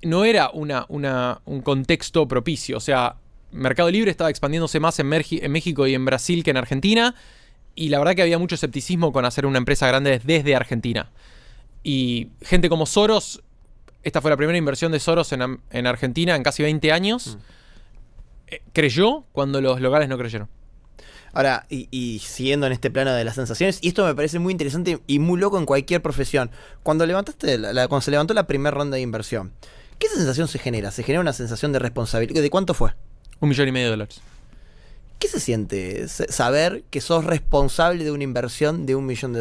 no era un contexto propicio. O sea, Mercado Libre estaba expandiéndose más en México y en Brasil que en Argentina. Y la verdad que había mucho escepticismo con hacer una empresa grande desde Argentina. Y gente como Soros, esta fue la primera inversión de Soros en Argentina en casi 20 años, creyó cuando los locales no creyeron. Ahora, y siguiendo en este plano de las sensaciones, y esto me parece muy interesante y muy loco en cualquier profesión. Cuando cuando se levantó la primera ronda de inversión, ¿qué sensación se genera? ¿Se genera una sensación de responsabilidad? ¿De cuánto fue? $1,5 millones. ¿Qué se siente saber que sos responsable de una inversión de $1 millón?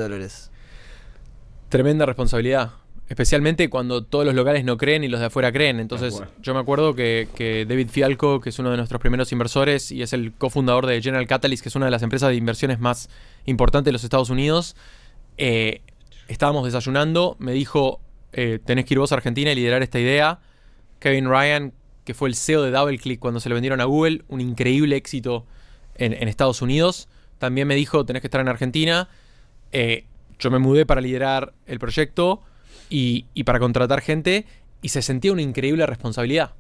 Tremenda responsabilidad. Especialmente cuando todos los locales no creen y los de afuera creen. Entonces, yo me acuerdo que David Fialco, que es uno de nuestros primeros inversores y es el cofundador de General Catalyst, que es una de las empresas de inversiones más importantes de los Estados Unidos, estábamos desayunando, me dijo, tenés que ir vos a Argentina y liderar esta idea. Kevin Ryan, que fue el CEO de DoubleClick cuando se lo vendieron a Google, un increíble éxito en Estados Unidos, también me dijo, tenés que estar en Argentina. Yo me mudé para liderar el proyecto y para contratar gente, y se sentía una increíble responsabilidad.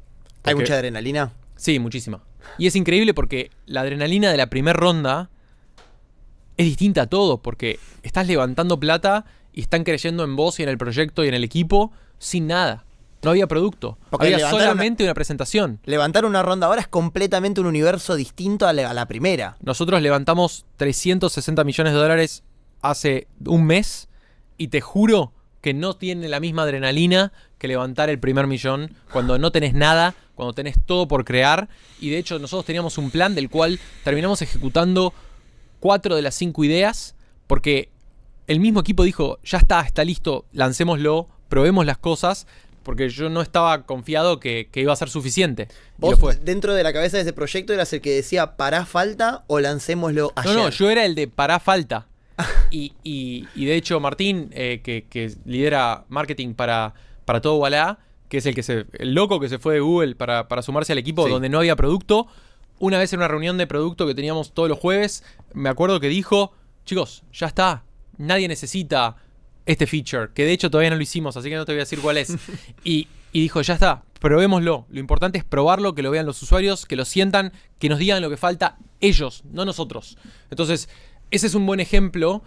¿Hay mucha adrenalina? Sí, muchísima. Y es increíble porque la adrenalina de la primera ronda es distinta a todo, porque estás levantando plata y están creyendo en vos y en el proyecto y en el equipo sin nada. No había producto. Porque había solamente una presentación. Levantar una ronda ahora es completamente un universo distinto a la primera. Nosotros levantamos $360 millones hace un mes y te juro que no tiene la misma adrenalina que levantar el primer millón cuando no tenés nada, cuando tenés todo por crear. Y de hecho nosotros teníamos un plan del cual terminamos ejecutando 4 de las 5 ideas, porque el mismo equipo dijo, ya está listo, lancémoslo, probemos las cosas, porque yo no estaba confiado que iba a ser suficiente. ¿Vos dentro de la cabeza de ese proyecto eras el que decía, pará falta o lancémoslo ayer? No, yo era el de pará falta. Y de hecho Martín, que lidera marketing para todo Ualá, que es el loco que se fue de Google para sumarse al equipo, sí, donde no había producto, una vez en una reunión de producto que teníamos todos los jueves, me acuerdo que dijo, chicos, ya está, nadie necesita este feature, que de hecho todavía no lo hicimos, así que no te voy a decir cuál es. Y dijo, ya está, probémoslo. Lo importante es probarlo, que lo vean los usuarios, que lo sientan, que nos digan lo que falta ellos, no nosotros. Entonces, ese es un buen ejemplo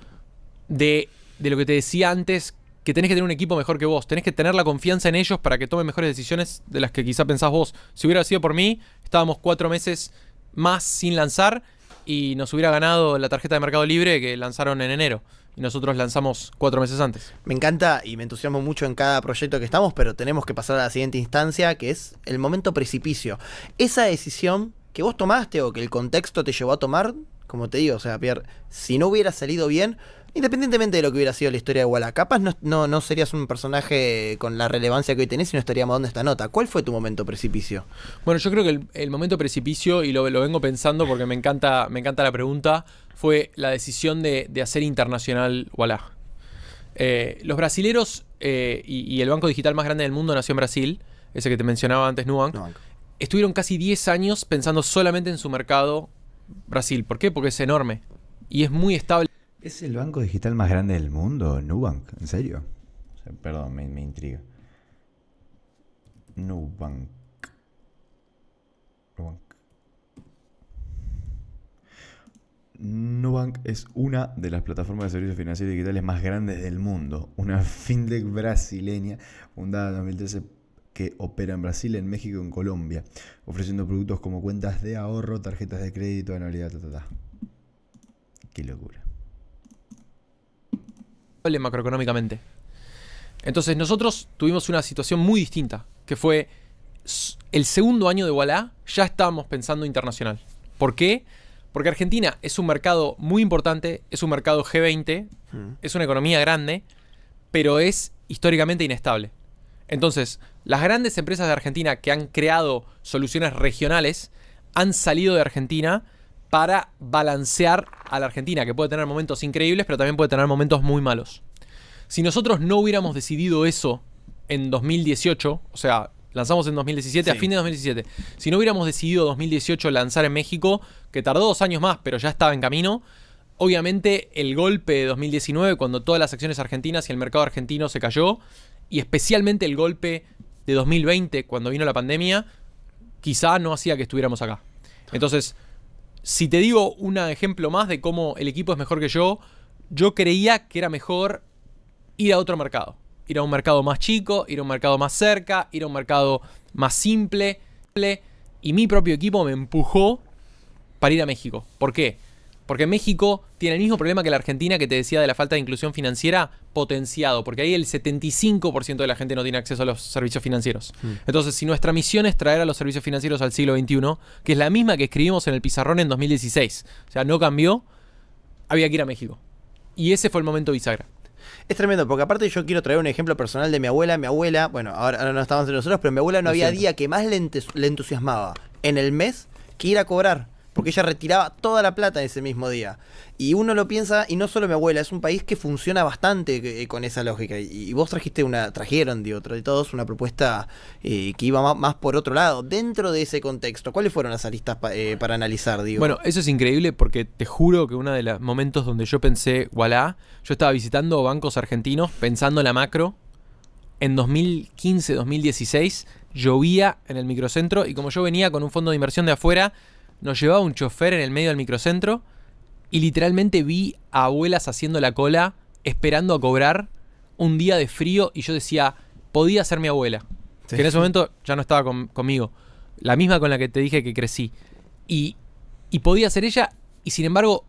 de lo que te decía antes, que tenés que tener un equipo mejor que vos. Tenés que tener la confianza en ellos para que tomen mejores decisiones de las que quizá pensás vos. Si hubiera sido por mí, estábamos 4 meses más sin lanzar y nos hubiera ganado la tarjeta de Mercado Libre que lanzaron en enero. Y nosotros lanzamos 4 meses antes. Me encanta y me entusiasmo mucho en cada proyecto que estamos, pero tenemos que pasar a la siguiente instancia, que es el momento precipicio. Esa decisión que vos tomaste o que el contexto te llevó a tomar, como te digo, o sea, Pierre, si no hubiera salido bien, independientemente de lo que hubiera sido la historia de Ualá, capaz no serías un personaje con la relevancia que hoy tenés y no estaríamos dando esta nota. ¿Cuál fue tu momento precipicio? Bueno, yo creo que el momento precipicio, y lo vengo pensando porque me encanta la pregunta, fue la decisión de hacer internacional Ualá. Los brasileros y el banco digital más grande del mundo nació en Brasil, ese que te mencionaba antes, Nubank. Estuvieron casi 10 años pensando solamente en su mercado Brasil. ¿Por qué? Porque es enorme y es muy estable. ¿Es el banco digital más grande del mundo, Nubank? ¿En serio? O sea, perdón, me intriga. Nubank. Nubank es una de las plataformas de servicios financieros digitales más grandes del mundo. Una fintech brasileña fundada en 2013 que opera en Brasil, en México y en Colombia, ofreciendo productos como cuentas de ahorro, tarjetas de crédito, anualidad, Qué locura. Macroeconómicamente. Entonces nosotros tuvimos una situación muy distinta, que fue el segundo año de Ualá, ya estábamos pensando internacional. ¿Por qué? Porque Argentina es un mercado muy importante, es un mercado G20, es una economía grande, pero es históricamente inestable. Entonces, las grandes empresas de Argentina que han creado soluciones regionales han salido de Argentina para balancear a la Argentina, que puede tener momentos increíbles, pero también puede tener momentos muy malos. Si nosotros no hubiéramos decidido eso en 2018, o sea, lanzamos en 2017, sí, a fin de 2017. Si no hubiéramos decidido 2018 lanzar en México, que tardó 2 años más, pero ya estaba en camino, obviamente el golpe de 2019, cuando todas las acciones argentinas y el mercado argentino se cayó, y especialmente el golpe de 2020, cuando vino la pandemia, quizá no hacía que estuviéramos acá. Entonces, si te digo un ejemplo más de cómo el equipo es mejor que yo creía que era mejor ir a otro mercado. Ir a un mercado más chico, ir a un mercado más cerca, ir a un mercado más simple. Y mi propio equipo me empujó para ir a México. ¿Por qué? Porque México tiene el mismo problema que la Argentina, que te decía de la falta de inclusión financiera, potenciado, porque ahí el 75% de la gente no tiene acceso a los servicios financieros. Entonces, si nuestra misión es traer a los servicios financieros al siglo XXI, que es la misma que escribimos en el pizarrón en 2016, o sea, no cambió, había que ir a México. Y ese fue el momento bisagra. Es tremendo, porque aparte yo quiero traer un ejemplo personal de mi abuela. Mi abuela, bueno, ahora no estamos entre nosotros, pero mi abuela no había día que más le entusiasmaba en el mes que ir a cobrar. Porque ella retiraba toda la plata ese mismo día. Y uno lo piensa, y no solo mi abuela, es un país que funciona bastante con esa lógica. Y vos trajeron, digo, de todos, una propuesta que iba más por otro lado. Dentro de ese contexto, ¿cuáles fueron las aristas para analizar, digo? Bueno, eso es increíble porque te juro que uno de los momentos donde yo pensé, voilà, yo estaba visitando bancos argentinos, pensando en la macro. En 2015, 2016, llovía en el microcentro y como yo venía con un fondo de inversión de afuera, nos llevaba un chofer en el medio del microcentro y literalmente vi a abuelas haciendo la cola, esperando a cobrar un día de frío y yo decía, podía ser mi abuela. Sí. Que en ese momento ya no estaba conmigo. La misma con la que te dije que crecí. Y podía ser ella y sin embargo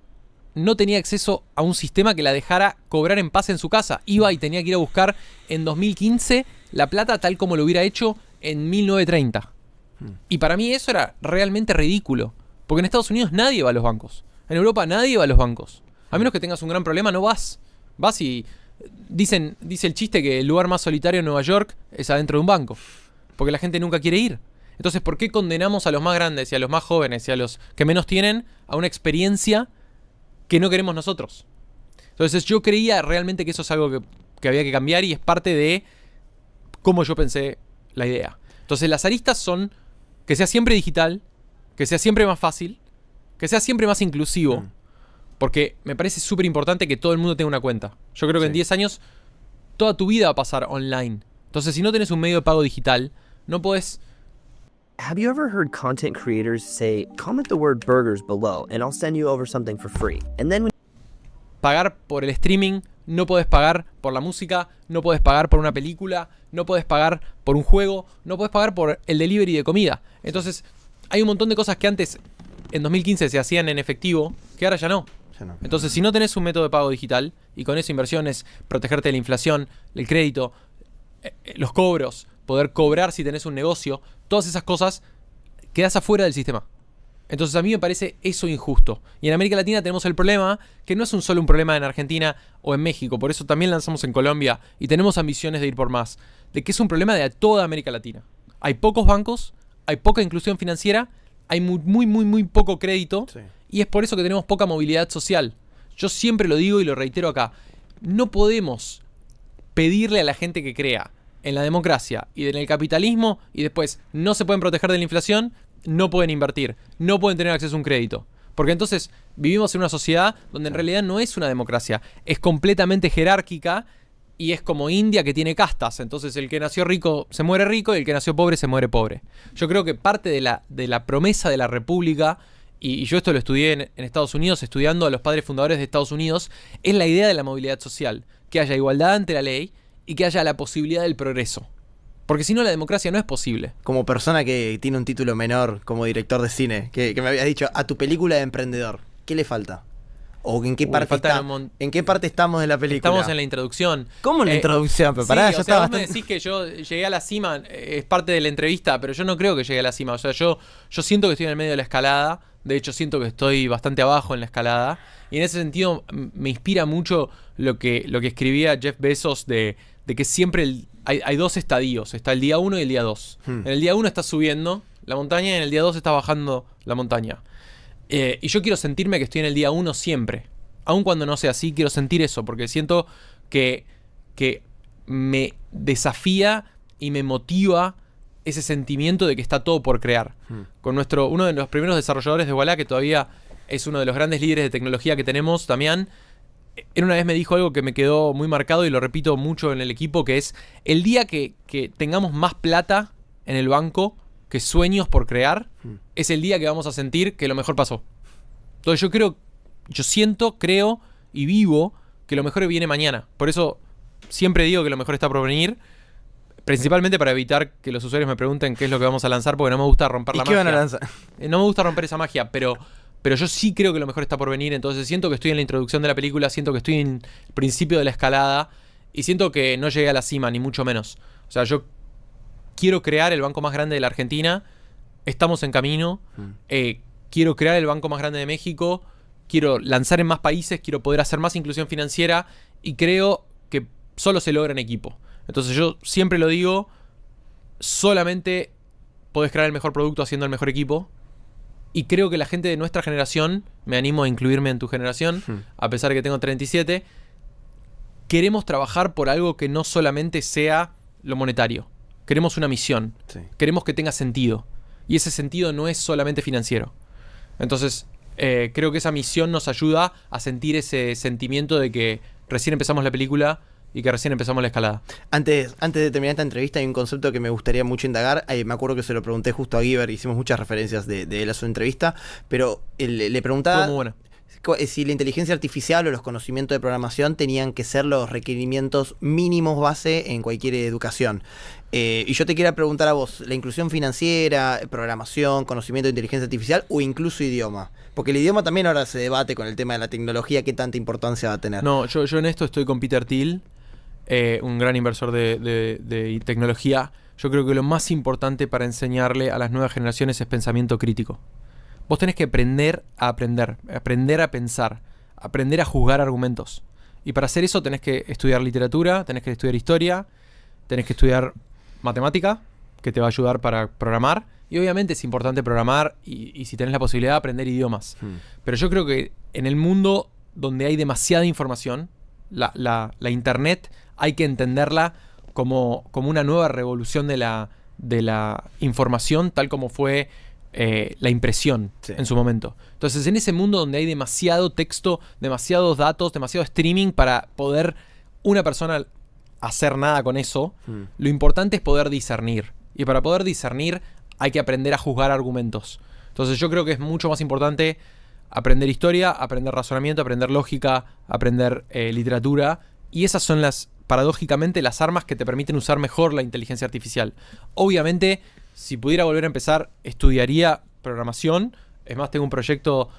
no tenía acceso a un sistema que la dejara cobrar en paz en su casa. Iba y tenía que ir a buscar en 2015 la plata tal como lo hubiera hecho en 1930. Y para mí eso era realmente ridículo. Porque en Estados Unidos nadie va a los bancos. En Europa nadie va a los bancos. A menos que tengas un gran problema, no vas. Vas y dice el chiste que el lugar más solitario en Nueva York es adentro de un banco. Porque la gente nunca quiere ir. Entonces, ¿por qué condenamos a los más grandes y a los más jóvenes y a los que menos tienen a una experiencia que no queremos nosotros? Entonces yo creía realmente que eso es algo que había que cambiar y es parte de cómo yo pensé la idea. Entonces las aristas son que sea siempre digital, que sea siempre más fácil, que sea siempre más inclusivo. Porque me parece súper importante que todo el mundo tenga una cuenta. Yo creo que en 10 años toda tu vida va a pasar online. Entonces, si no tenés un medio de pago digital, no podés... Have you ever heard content creators say, comment the word burgers below and I'll send you over something for free? And then when... Pagar por el streaming, no podés pagar por la música, no podés pagar por una película, no podés pagar por un juego, no podés pagar por el delivery de comida. Entonces, hay un montón de cosas que antes, en 2015, se hacían en efectivo, que ahora ya no. Entonces, si no tenés un método de pago digital, y con eso inversiones, protegerte de la inflación, el crédito, los cobros, poder cobrar si tenés un negocio, todas esas cosas, quedás afuera del sistema. Entonces a mí me parece eso injusto. Y en América Latina tenemos el problema, que no es solo un problema en Argentina o en México, por eso también lanzamos en Colombia y tenemos ambiciones de ir por más, de que es un problema de toda América Latina. Hay pocos bancos, hay poca inclusión financiera, hay muy poco crédito, y es por eso que tenemos poca movilidad social. Yo siempre lo digo y lo reitero acá, no podemos pedirle a la gente que crea en la democracia y en el capitalismo y después no se pueden proteger de la inflación, no pueden invertir, no pueden tener acceso a un crédito. Porque entonces vivimos en una sociedad donde en realidad no es una democracia, es completamente jerárquica y es como India que tiene castas. Entonces el que nació rico se muere rico y el que nació pobre se muere pobre. Yo creo que parte de la promesa de la república, y yo esto lo estudié en Estados Unidos, estudiando a los padres fundadores de Estados Unidos, es la idea de la movilidad social, que haya igualdad ante la ley y que haya la posibilidad del progreso. Porque si no, la democracia no es posible. Como persona que tiene un título menor como director de cine, que me habías dicho, a tu película de emprendedor, ¿qué le falta? ¿O en qué parte estamos de la película? Estamos en la introducción. ¿Cómo en la introducción? Pero pará, sí, vos me decís que yo llegué a la cima, es parte de la entrevista, pero yo no creo que llegue a la cima. O sea, yo siento que estoy en el medio de la escalada. De hecho, siento que estoy bastante abajo en la escalada. Y en ese sentido me inspira mucho lo que escribía Jeff Bezos de que siempre hay dos estadios. Está el día 1 y el día 2. En el día 1 estás subiendo la montaña y en el día 2 estás bajando la montaña. Y yo quiero sentirme que estoy en el día 1 siempre. Aun cuando no sea así, quiero sentir eso. Porque siento que me desafía y me motiva ese sentimiento de que está todo por crear. Con uno de los primeros desarrolladores de Voilà, que todavía es uno de los grandes líderes de tecnología que tenemos, Damián, él una vez me dijo algo que me quedó muy marcado y lo repito mucho en el equipo, que es el día que tengamos más plata en el banco que sueños por crear, es el día que vamos a sentir que lo mejor pasó. Entonces yo siento, creo y vivo que lo mejor viene mañana. Por eso siempre digo que lo mejor está por venir. Principalmente para evitar que los usuarios me pregunten qué es lo que vamos a lanzar, porque no me gusta romper la magia. ¿Y qué van a lanzar? No me gusta romper esa magia, pero pero yo sí creo que lo mejor está por venir, entonces siento que estoy en la introducción de la película, siento que estoy en el principio de la escalada y siento que no llegué a la cima, ni mucho menos. O sea, yo quiero crear el banco más grande de la Argentina, estamos en camino, quiero crear el banco más grande de México, quiero lanzar en más países, quiero poder hacer más inclusión financiera y creo que solo se logra en equipo. Entonces yo siempre lo digo, solamente podés crear el mejor producto haciendo el mejor equipo. Y creo que la gente de nuestra generación, me animo a incluirme en tu generación, a pesar de que tengo 37, queremos trabajar por algo que no solamente sea lo monetario. Queremos una misión. Sí. Queremos que tenga sentido. Y ese sentido no es solamente financiero. Entonces, creo que esa misión nos ayuda a sentir ese sentimiento de que recién empezamos la película y que recién empezamos la escalada. Antes de terminar esta entrevista hay un concepto que me gustaría mucho indagar. Me acuerdo que se lo pregunté justo a Guiber, hicimos muchas referencias de él a su entrevista, pero le preguntaba si la inteligencia artificial o los conocimientos de programación tenían que ser los requerimientos mínimos base en cualquier educación. Y yo te quiero preguntar a vos, ¿la inclusión financiera, programación, conocimiento de inteligencia artificial o incluso idioma? Porque el idioma también ahora se debate con el tema de la tecnología, ¿qué tanta importancia va a tener? No, yo en esto estoy con Peter Thiel, un gran inversor de tecnología. Yo creo que lo más importante para enseñarle a las nuevas generaciones es pensamiento crítico. Vos tenés que aprender a pensar, aprender a juzgar argumentos. Y para hacer eso tenés que estudiar literatura, tenés que estudiar historia, tenés que estudiar matemática, que te va a ayudar para programar. Y obviamente es importante programar y si tenés la posibilidad de aprender idiomas. Pero yo creo que en el mundo donde hay demasiada información, la internet hay que entenderla como una nueva revolución de la información, tal como fue la impresión en su momento. Entonces, en ese mundo donde hay demasiado texto, demasiados datos, demasiado streaming para poder una persona hacer nada con eso, lo importante es poder discernir. Y para poder discernir hay que aprender a juzgar argumentos. Entonces yo creo que es mucho más importante aprender historia, aprender razonamiento, aprender lógica, aprender literatura. Y esas son paradójicamente, las armas que te permiten usar mejor la inteligencia artificial. Obviamente, si pudiera volver a empezar, estudiaría programación. Es más, tengo un proyecto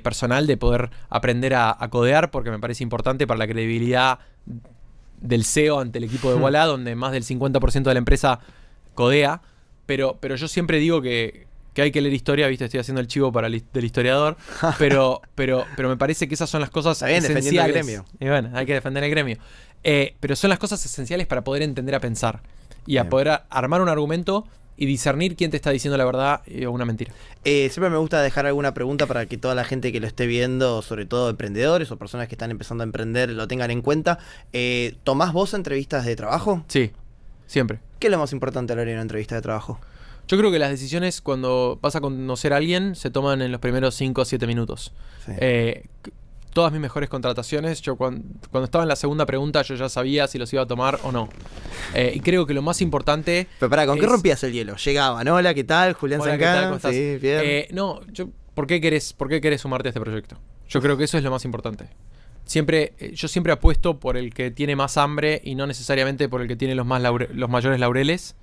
personal de poder aprender a codear, porque me parece importante para la credibilidad del CEO ante el equipo de Voilà, donde más del 50% de la empresa codea. Pero yo siempre digo que hay que leer historia, ¿viste? Estoy haciendo el chivo del historiador, pero me parece que esas son las cosas esenciales. Defendiendo el gremio. Y bueno, hay que defender el gremio. Pero son las cosas esenciales para poder entender a pensar y a poder armar un argumento y discernir quién te está diciendo la verdad o una mentira. Siempre me gusta dejar alguna pregunta para que toda la gente que lo esté viendo, sobre todo emprendedores o personas que están empezando a emprender, lo tengan en cuenta. ¿Tomás vos entrevistas de trabajo? Sí, siempre. ¿Qué es lo más importante a la hora de una entrevista de trabajo? Yo creo que las decisiones cuando vas a conocer a alguien se toman en los primeros 5 o 7 minutos. Sí. Todas mis mejores contrataciones, yo cuando estaba en la segunda pregunta yo ya sabía si los iba a tomar o no. Y creo que lo más importante... Pero pará, ¿con qué rompías el hielo? Llegaban, hola, ¿qué tal? Julián Zancana. Sí, bien. No, ¿por qué querés sumarte a este proyecto? Yo creo que eso es lo más importante. Yo siempre apuesto por el que tiene más hambre y no necesariamente por el que tiene los mayores laureles.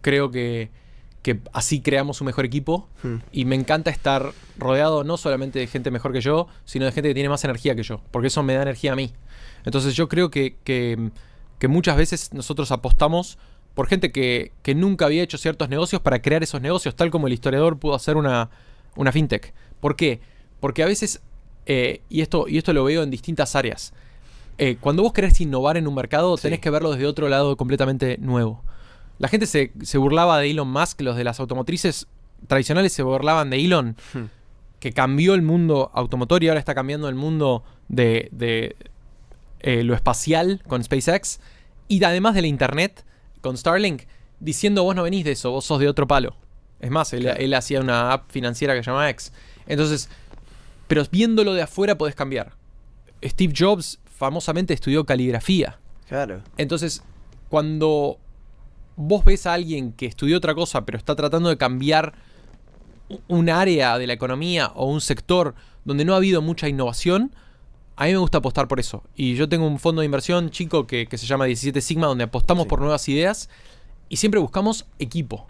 Creo que así creamos un mejor equipo y me encanta estar rodeado no solamente de gente mejor que yo, sino de gente que tiene más energía que yo, porque eso me da energía a mí. Entonces yo creo que muchas veces nosotros apostamos por gente que nunca había hecho ciertos negocios para crear esos negocios, tal como el historiador pudo hacer una fintech. ¿Por qué? Porque a veces, y esto lo veo en distintas áreas, cuando vos querés innovar en un mercado, tenés que verlo desde otro lado completamente nuevo. La gente se burlaba de Elon Musk, los de las automotrices tradicionales se burlaban de Elon, que cambió el mundo automotor y ahora está cambiando el mundo de lo espacial con SpaceX y además de la internet con Starlink, diciendo vos no venís de eso, vos sos de otro palo. Es más, él hacía una app financiera que se llama X. Entonces, pero viéndolo de afuera podés cambiar. Steve Jobs famosamente estudió caligrafía. Claro. Entonces, cuando vos ves a alguien que estudió otra cosa, pero está tratando de cambiar un área de la economía o un sector donde no ha habido mucha innovación, a mí me gusta apostar por eso. Y yo tengo un fondo de inversión chico que se llama 17 Sigma, donde apostamos por nuevas ideas y siempre buscamos equipo.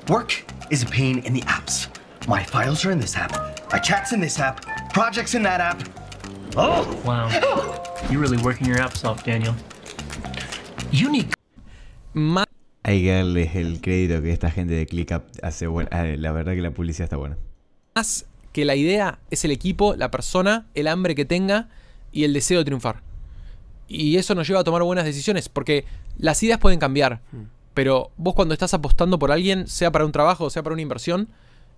Work is a pain in the apps. My files are in this app. My chat's in this app. Projects in that app. Oh! Wow. You're really working your apps off, Daniel. You need... Hay que darles el crédito que esta gente de ClickUp hace buena. La verdad que la publicidad está buena. Más que la idea es el equipo, la persona, el hambre que tenga y el deseo de triunfar. Y eso nos lleva a tomar buenas decisiones, porque las ideas pueden cambiar, pero vos cuando estás apostando por alguien, sea para un trabajo o sea para una inversión,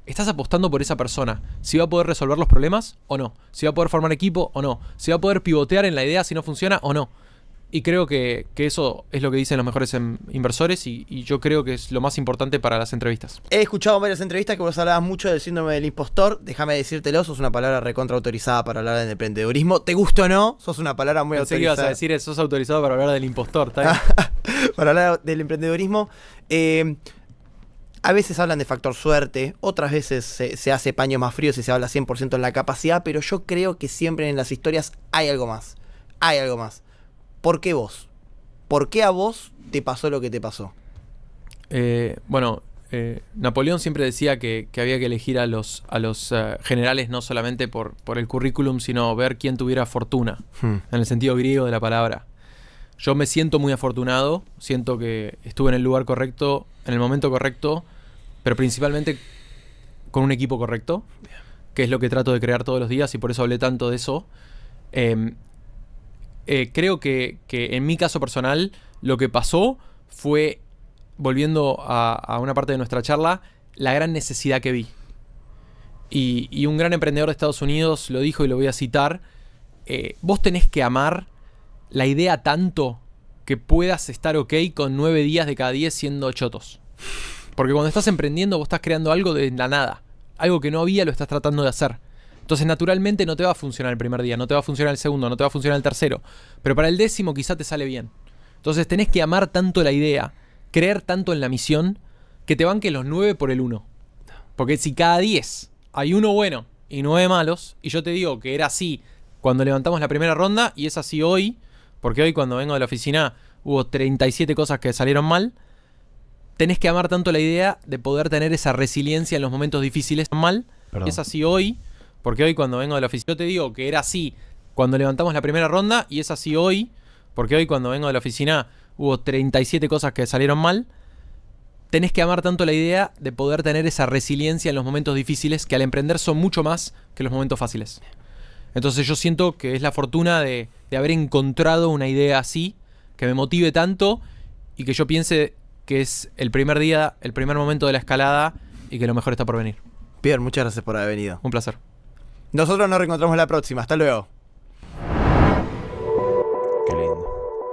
estás apostando por esa persona. Si va a poder resolver los problemas o no. Si va a poder formar equipo o no. Si va a poder pivotear en la idea si no funciona o no. Y creo que eso es lo que dicen los mejores inversores y yo creo que es lo más importante para las entrevistas. He escuchado en varias entrevistas que vos hablabas mucho del síndrome del impostor. Déjame decírtelo, sos una palabra recontra autorizada para hablar del emprendedurismo. ¿Te gusta o no? Sos una palabra muy Pensé autorizada. que ibas a decir sos autorizado para hablar del impostor, ¿está bien? Para hablar del emprendedurismo. A veces hablan de factor suerte, otras veces se hace paño más frío si se habla 100% en la capacidad, pero yo creo que siempre en las historias hay algo más. Hay algo más. ¿Por qué vos? ¿Por qué a vos te pasó lo que te pasó? Napoleón siempre decía que había que elegir a los generales no solamente por el currículum, sino ver quién tuviera fortuna, en el sentido griego de la palabra. Yo me siento muy afortunado, siento que estuve en el lugar correcto, en el momento correcto, pero principalmente con un equipo correcto, que es lo que trato de crear todos los días y por eso hablé tanto de eso. Creo que en mi caso personal lo que pasó fue, volviendo a una parte de nuestra charla, la gran necesidad que vi. Y un gran emprendedor de Estados Unidos lo dijo y lo voy a citar: vos tenés que amar la idea tanto que puedas estar ok con 9 días de cada 10 siendo chotos. Porque cuando estás emprendiendo vos estás creando algo de la nada. Algo que no había lo estás tratando de hacer. Entonces naturalmente no te va a funcionar el primer día, no te va a funcionar el segundo, no te va a funcionar el tercero. Pero para el 10º quizá te sale bien. Entonces tenés que amar tanto la idea, creer tanto en la misión, que te banques los 9 por el 1. Porque si cada 10 hay 1 bueno y 9 malos, y yo te digo que era así cuando levantamos la primera ronda, y es así hoy, porque hoy cuando vengo de la oficina hubo 37 cosas que salieron mal, tenés que amar tanto la idea de poder tener esa resiliencia en los momentos difíciles. Mal, es así hoy, porque hoy cuando vengo de la oficina, yo te digo que era así cuando levantamos la primera ronda, y es así hoy, porque hoy cuando vengo de la oficina hubo 37 cosas que salieron mal. Tenés que amar tanto la idea de poder tener esa resiliencia en los momentos difíciles, que al emprender son mucho más que los momentos fáciles. Entonces yo siento que es la fortuna de haber encontrado una idea así, que me motive tanto y que yo piense que es el primer día, el primer momento de la escalada y que lo mejor está por venir. Pierre, muchas gracias por haber venido. Un placer. Nosotros nos reencontramos la próxima. Hasta luego.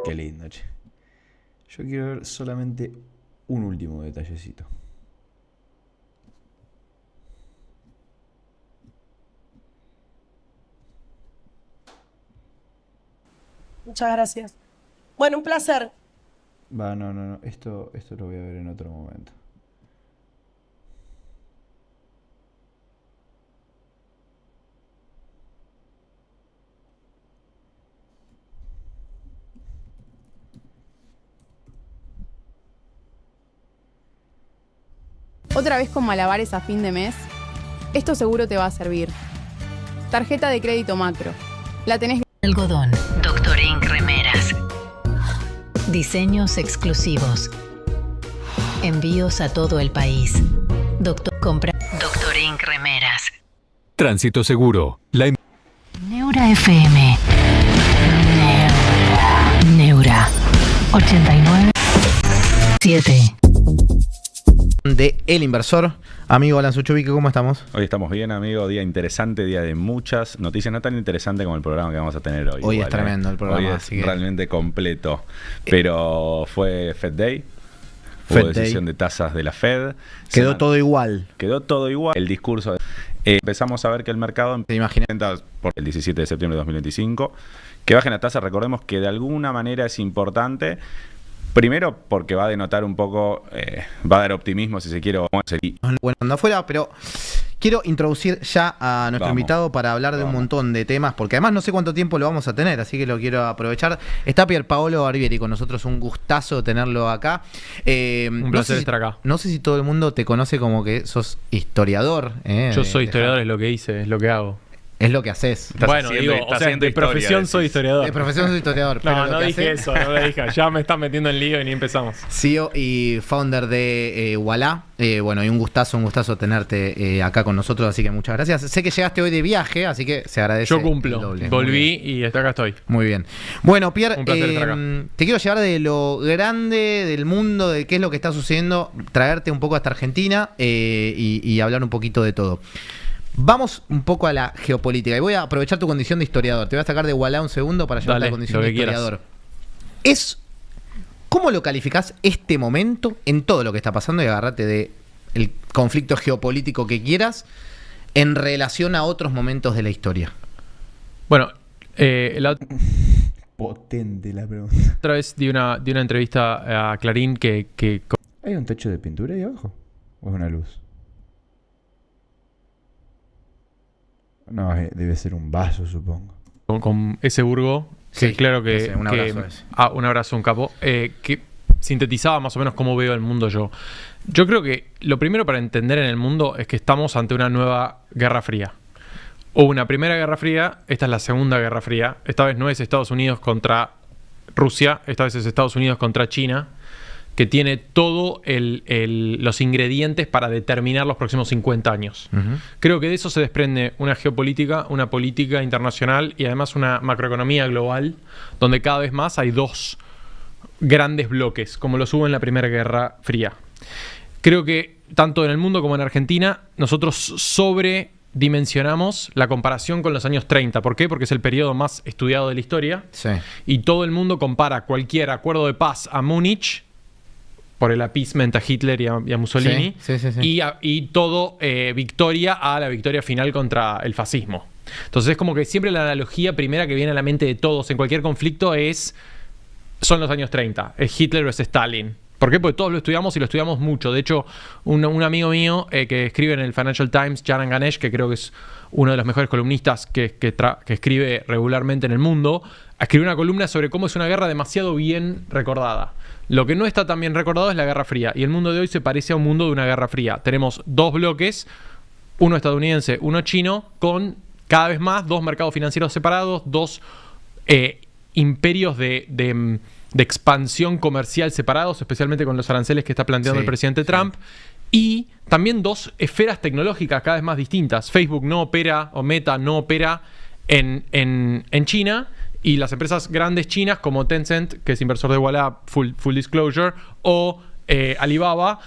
Qué lindo, che. Yo quiero ver solamente un último detallecito. Muchas gracias. Bueno, un placer. No. Esto lo voy a ver en otro momento. ¿Otra vez con malabares a fin de mes? Esto seguro te va a servir. Tarjeta de crédito Macro. La tenés... Algodón. Dr. Ink Remeras. Diseños exclusivos. Envíos a todo el país. Compra Dr. Ink Remeras. Tránsito seguro. Neura FM. Neura. 89.7. De El Inversor. Amigo Alan Suchovic, ¿cómo estamos? Hoy estamos bien, amigo. Día interesante, día de muchas noticias. No tan interesante como el programa que vamos a tener hoy. Hoy igual, es tremendo el programa. Hoy es realmente completo. Pero fue Fed Day. Hubo decisión de tasas de la Fed. Quedó todo igual. Quedó todo igual. El discurso. Empezamos a ver que el mercado imagina por el 17 de septiembre de 2025 que bajen la tasa. Recordemos que de alguna manera es importante. Primero porque va a denotar un poco, va a dar optimismo si se quiere. Bueno, no fuera, pero quiero introducir ya a nuestro invitado para hablar de un montón de temas, porque además no sé cuánto tiempo lo vamos a tener, así que lo quiero aprovechar. Está Pierpaolo Barbieri con nosotros, un gustazo tenerlo acá. Un placer estar acá. No sé si todo el mundo te conoce como que sos historiador. Yo soy historiador, es lo que hice, es lo que hago. Es lo que haces. Bueno, digo, o sea, de profesión soy historiador. De profesión soy historiador. No, no dije eso, no lo dije. Ya me están metiendo en lío y ni empezamos. CEO y founder de Ualá. Bueno, y un gustazo tenerte acá con nosotros, así que muchas gracias. Sé que llegaste hoy de viaje, así que se agradece. Yo cumplo. Volví y acá estoy. Muy bien. Bueno, Pierre, un placer estar acá. Te quiero llevar de lo grande del mundo, de qué es lo que está sucediendo, traerte un poco hasta Argentina y hablar un poquito de todo. Vamos un poco a la geopolítica y voy a aprovechar tu condición de historiador. Te voy a sacar de Ualá un segundo para llevarte a la condición de historiador. ¿Cómo lo calificás este momento en todo lo que está pasando y agarrate de el conflicto geopolítico que quieras en relación a otros momentos de la historia? Bueno, potente la pregunta. Otra vez di una entrevista a Clarín que... ¿Hay un techo de pintura ahí abajo? ¿O es una luz? No, debe ser un vaso, supongo. Con ese Burgo, que sí, claro que... ese, un abrazo ese. Un abrazo, un capo. Que sintetizaba más o menos cómo veo el mundo yo. Yo creo que lo primero para entender en el mundo es que estamos ante una nueva Guerra Fría. Hubo una primera Guerra Fría, esta es la segunda Guerra Fría. Esta vez no es Estados Unidos contra Rusia, esta vez es Estados Unidos contra China, que tiene todos los ingredientes para determinar los próximos 50 años. Creo que de eso se desprende una geopolítica, una política internacional y además una macroeconomía global, donde cada vez más hay dos grandes bloques, como los hubo en la Primera Guerra Fría. Creo que tanto en el mundo como en Argentina, nosotros sobredimensionamos la comparación con los años 30. ¿Por qué? Porque es el periodo más estudiado de la historia. Sí. Y todo el mundo compara cualquier acuerdo de paz a Múnich por el appeasement a Hitler y a Mussolini, y todo victoria a la victoria final contra el fascismo. Entonces es como que siempre la analogía primera que viene a la mente de todos en cualquier conflicto son los años 30, es Hitler versus Stalin. ¿Por qué? Porque todos lo estudiamos y lo estudiamos mucho. De hecho, un amigo mío que escribe en el Financial Times, Jaran Ganesh, que creo que es uno de los mejores columnistas que escribe regularmente en el mundo, escribió una columna sobre cómo es una guerra demasiado bien recordada. Lo que no está tan bien recordado es la Guerra Fría. Y el mundo de hoy se parece a un mundo de una Guerra Fría. Tenemos dos bloques, uno estadounidense, uno chino, con cada vez más dos mercados financieros separados, dos imperios de expansión comercial separados, especialmente con los aranceles que está planteando el presidente Trump. Y también dos esferas tecnológicas cada vez más distintas. Facebook no opera, o Meta no opera en China. Y las empresas grandes chinas como Tencent, que es inversor de Ualá, full disclosure, o Alibaba,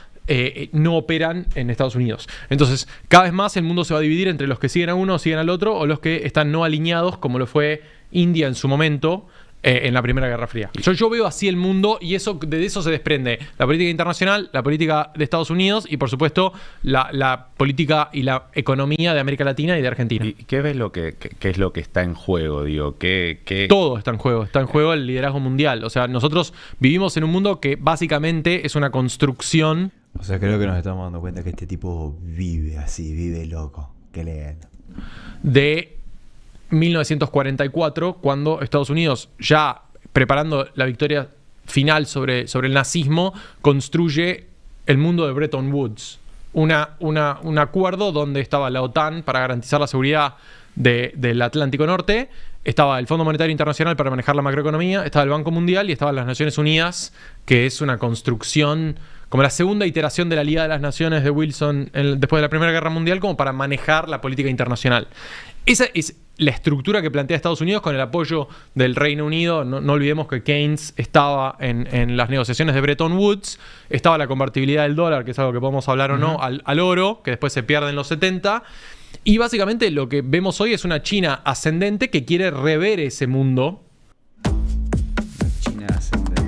no operan en Estados Unidos. Entonces, cada vez más el mundo se va a dividir entre los que siguen a uno o siguen al otro, o los que están no alineados, como lo fue India en su momento, en la Primera Guerra Fría. Yo veo así el mundo y de eso se desprende la política internacional, la política de Estados Unidos y, por supuesto, la política y la economía de América Latina y de Argentina. ¿Y qué ves qué es lo que está en juego? Digo, Todo está en juego. Está en juego el liderazgo mundial. O sea, nosotros vivimos en un mundo que básicamente es una construcción. O sea, creo que nos estamos dando cuenta que este tipo vive así, vive loco. Qué leyenda. De 1944, cuando Estados Unidos, ya preparando la victoria final sobre el nazismo, construye el mundo de Bretton Woods. Un acuerdo donde estaba la OTAN para garantizar la seguridad del Atlántico Norte, estaba el Fondo Monetario Internacional para manejar la macroeconomía, estaba el Banco Mundial y estaban las Naciones Unidas, que es una construcción como la segunda iteración de la Liga de las Naciones de Wilson después de la Primera Guerra Mundial, como para manejar la política internacional. Esa es la estructura que plantea Estados Unidos con el apoyo del Reino Unido. No olvidemos que Keynes estaba en las negociaciones de Bretton Woods, estaba la convertibilidad del dólar, que es algo que podemos hablar o no, al oro, que después se pierde en los 70. Y básicamente lo que vemos hoy es una China ascendente que quiere rever ese mundo. China ascendente.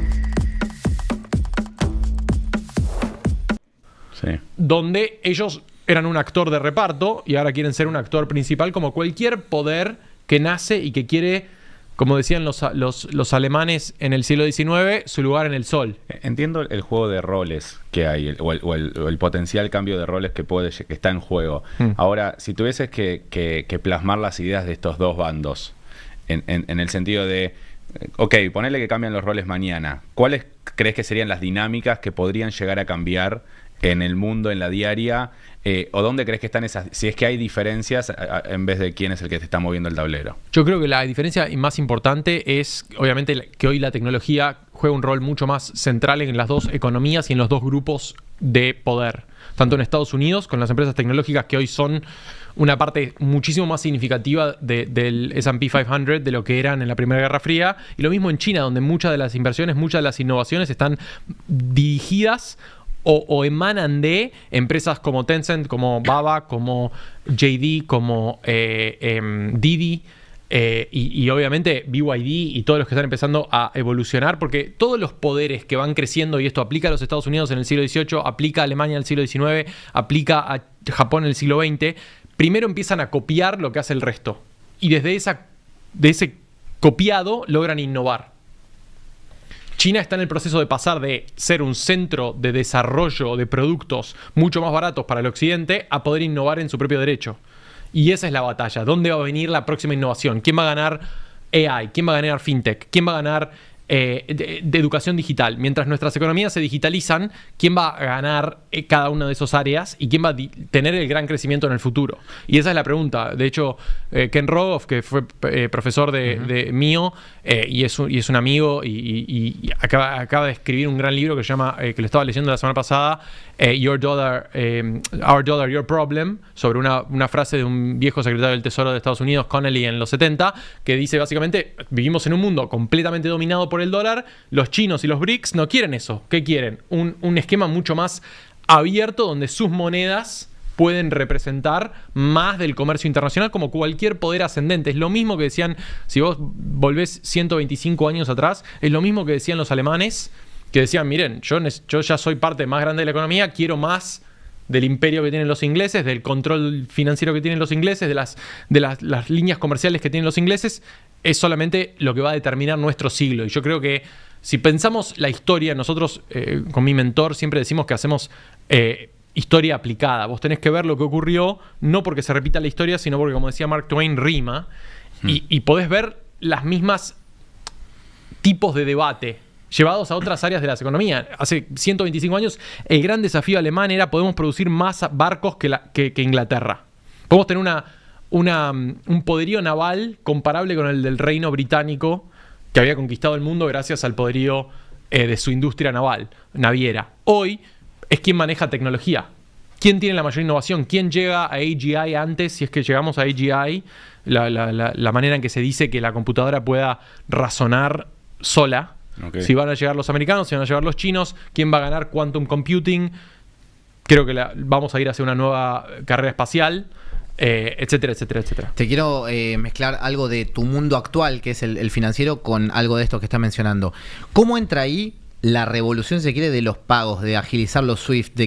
Sí. Donde ellos eran un actor de reparto y ahora quieren ser un actor principal, como cualquier poder que nace y que quiere como decían los alemanes en el siglo XIX, su lugar en el sol. Entiendo el juego de roles que hay, o el potencial cambio de roles que está en juego. Ahora, si tuvieses que plasmar las ideas de estos dos bandos, en el sentido de, ok, ponele que cambian los roles mañana, ¿cuáles crees que serían las dinámicas que podrían llegar a cambiar en el mundo, en la diaria? ¿O dónde crees que están esas, si es que hay diferencias en vez de quién es el que te está moviendo el tablero? Yo creo que la diferencia más importante es, obviamente, que hoy la tecnología juega un rol mucho más central en las dos economías y en los dos grupos de poder. Tanto en Estados Unidos, con las empresas tecnológicas que hoy son una parte muchísimo más significativa del S&P 500 de lo que eran en la Primera Guerra Fría, y lo mismo en China, donde muchas de las inversiones, muchas de las innovaciones están dirigidas o emanan de empresas como Tencent, como Baba, como JD, como Didi, y obviamente BYD y todos los que están empezando a evolucionar, porque todos los poderes que van creciendo, y esto aplica a los Estados Unidos en el siglo XVIII, aplica a Alemania en el siglo XIX, aplica a Japón en el siglo XX, primero empiezan a copiar lo que hace el resto. Y desde ese copiado logran innovar. China está en el proceso de pasar de ser un centro de desarrollo de productos mucho más baratos para el occidente a poder innovar en su propio derecho. Y esa es la batalla. ¿Dónde va a venir la próxima innovación? ¿Quién va a ganar AI? ¿Quién va a ganar FinTech? ¿Quién va a ganar de educación digital? Mientras nuestras economías se digitalizan, ¿quién va a ganar cada una de esas áreas? ¿Y quién va a tener el gran crecimiento en el futuro? Y esa es la pregunta. De hecho, Ken Rogoff, que fue profesor de mío, y es un amigo, y acaba de escribir un gran libro que se llama, que lo estaba leyendo la semana pasada, Our Dollar, Your Problem, sobre una frase de un viejo secretario del Tesoro de Estados Unidos, Connelly, en los 70, que dice básicamente, vivimos en un mundo completamente dominado por el dólar, los chinos y los BRICS no quieren eso. ¿Qué quieren? Un esquema mucho más abierto donde sus monedas pueden representar más del comercio internacional como cualquier poder ascendente. Es lo mismo que decían, si vos volvés 125 años atrás, es lo mismo que decían los alemanes, que decían, miren, yo ya soy parte más grande de la economía, quiero más del imperio que tienen los ingleses, del control financiero que tienen los ingleses, de las líneas comerciales que tienen los ingleses. Es solamente lo que va a determinar nuestro siglo. Y yo creo que si pensamos la historia, nosotros con mi mentor siempre decimos que hacemos historia aplicada. Vos tenés que ver lo que ocurrió, no porque se repita la historia, sino porque, como decía Mark Twain, rima. Y podés ver las mismas tipos de debate llevados a otras áreas de la economía. Hace 125 años, el gran desafío alemán era: podemos producir más barcos que Inglaterra. Podemos tener un poderío naval comparable con el del Reino Británico, que había conquistado el mundo gracias al poderío de su industria naviera. Hoy es quien maneja tecnología. ¿Quién tiene la mayor innovación? ¿Quién llega a AGI antes? Si es que llegamos a AGI, la manera en que se dice que la computadora pueda razonar sola. Okay. Si van a llegar los americanos, si van a llegar los chinos, ¿quién va a ganar quantum computing? Creo que vamos a ir hacia una nueva carrera espacial, etcétera, etcétera, etcétera. Te quiero mezclar algo de tu mundo actual, que es el financiero, con algo de esto que estás mencionando. ¿Cómo entra ahí la revolución, si se quiere, de los pagos, de agilizar los SWIFT,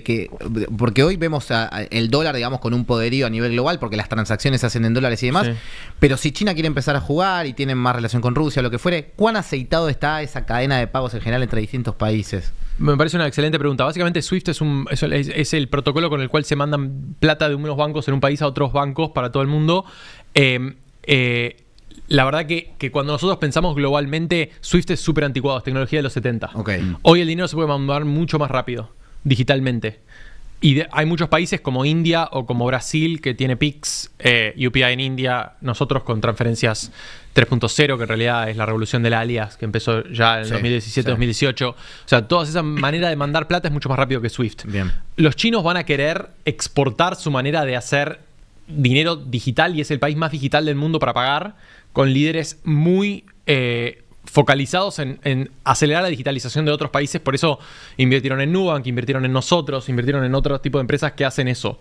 porque hoy vemos el dólar, digamos, con un poderío a nivel global, porque las transacciones se hacen en dólares y demás, sí. Pero si China quiere empezar a jugar y tienen más relación con Rusia, lo que fuere, ¿cuán aceitado está esa cadena de pagos en general entre distintos países? Me parece una excelente pregunta. Básicamente SWIFT es el protocolo con el cual se mandan plata de unos bancos en un país a otros bancos para todo el mundo. La verdad que cuando nosotros pensamos globalmente, SWIFT es súper anticuado, es tecnología de los 70. Okay. Hoy el dinero se puede mandar mucho más rápido, digitalmente. Y hay muchos países como India o como Brasil que tiene PIX, UPI en India, nosotros con transferencias 3.0, que en realidad es la revolución del alias, que empezó ya en 2017-2018. O sea, toda esa manera de mandar plata es mucho más rápido que SWIFT. Bien. Los chinos van a querer exportar su manera de hacer dinero digital, y es el país más digital del mundo para pagar, con líderes muy focalizados en acelerar la digitalización de otros países. Por eso invirtieron en Nubank, invirtieron en nosotros, invirtieron en otro tipo de empresas que hacen eso.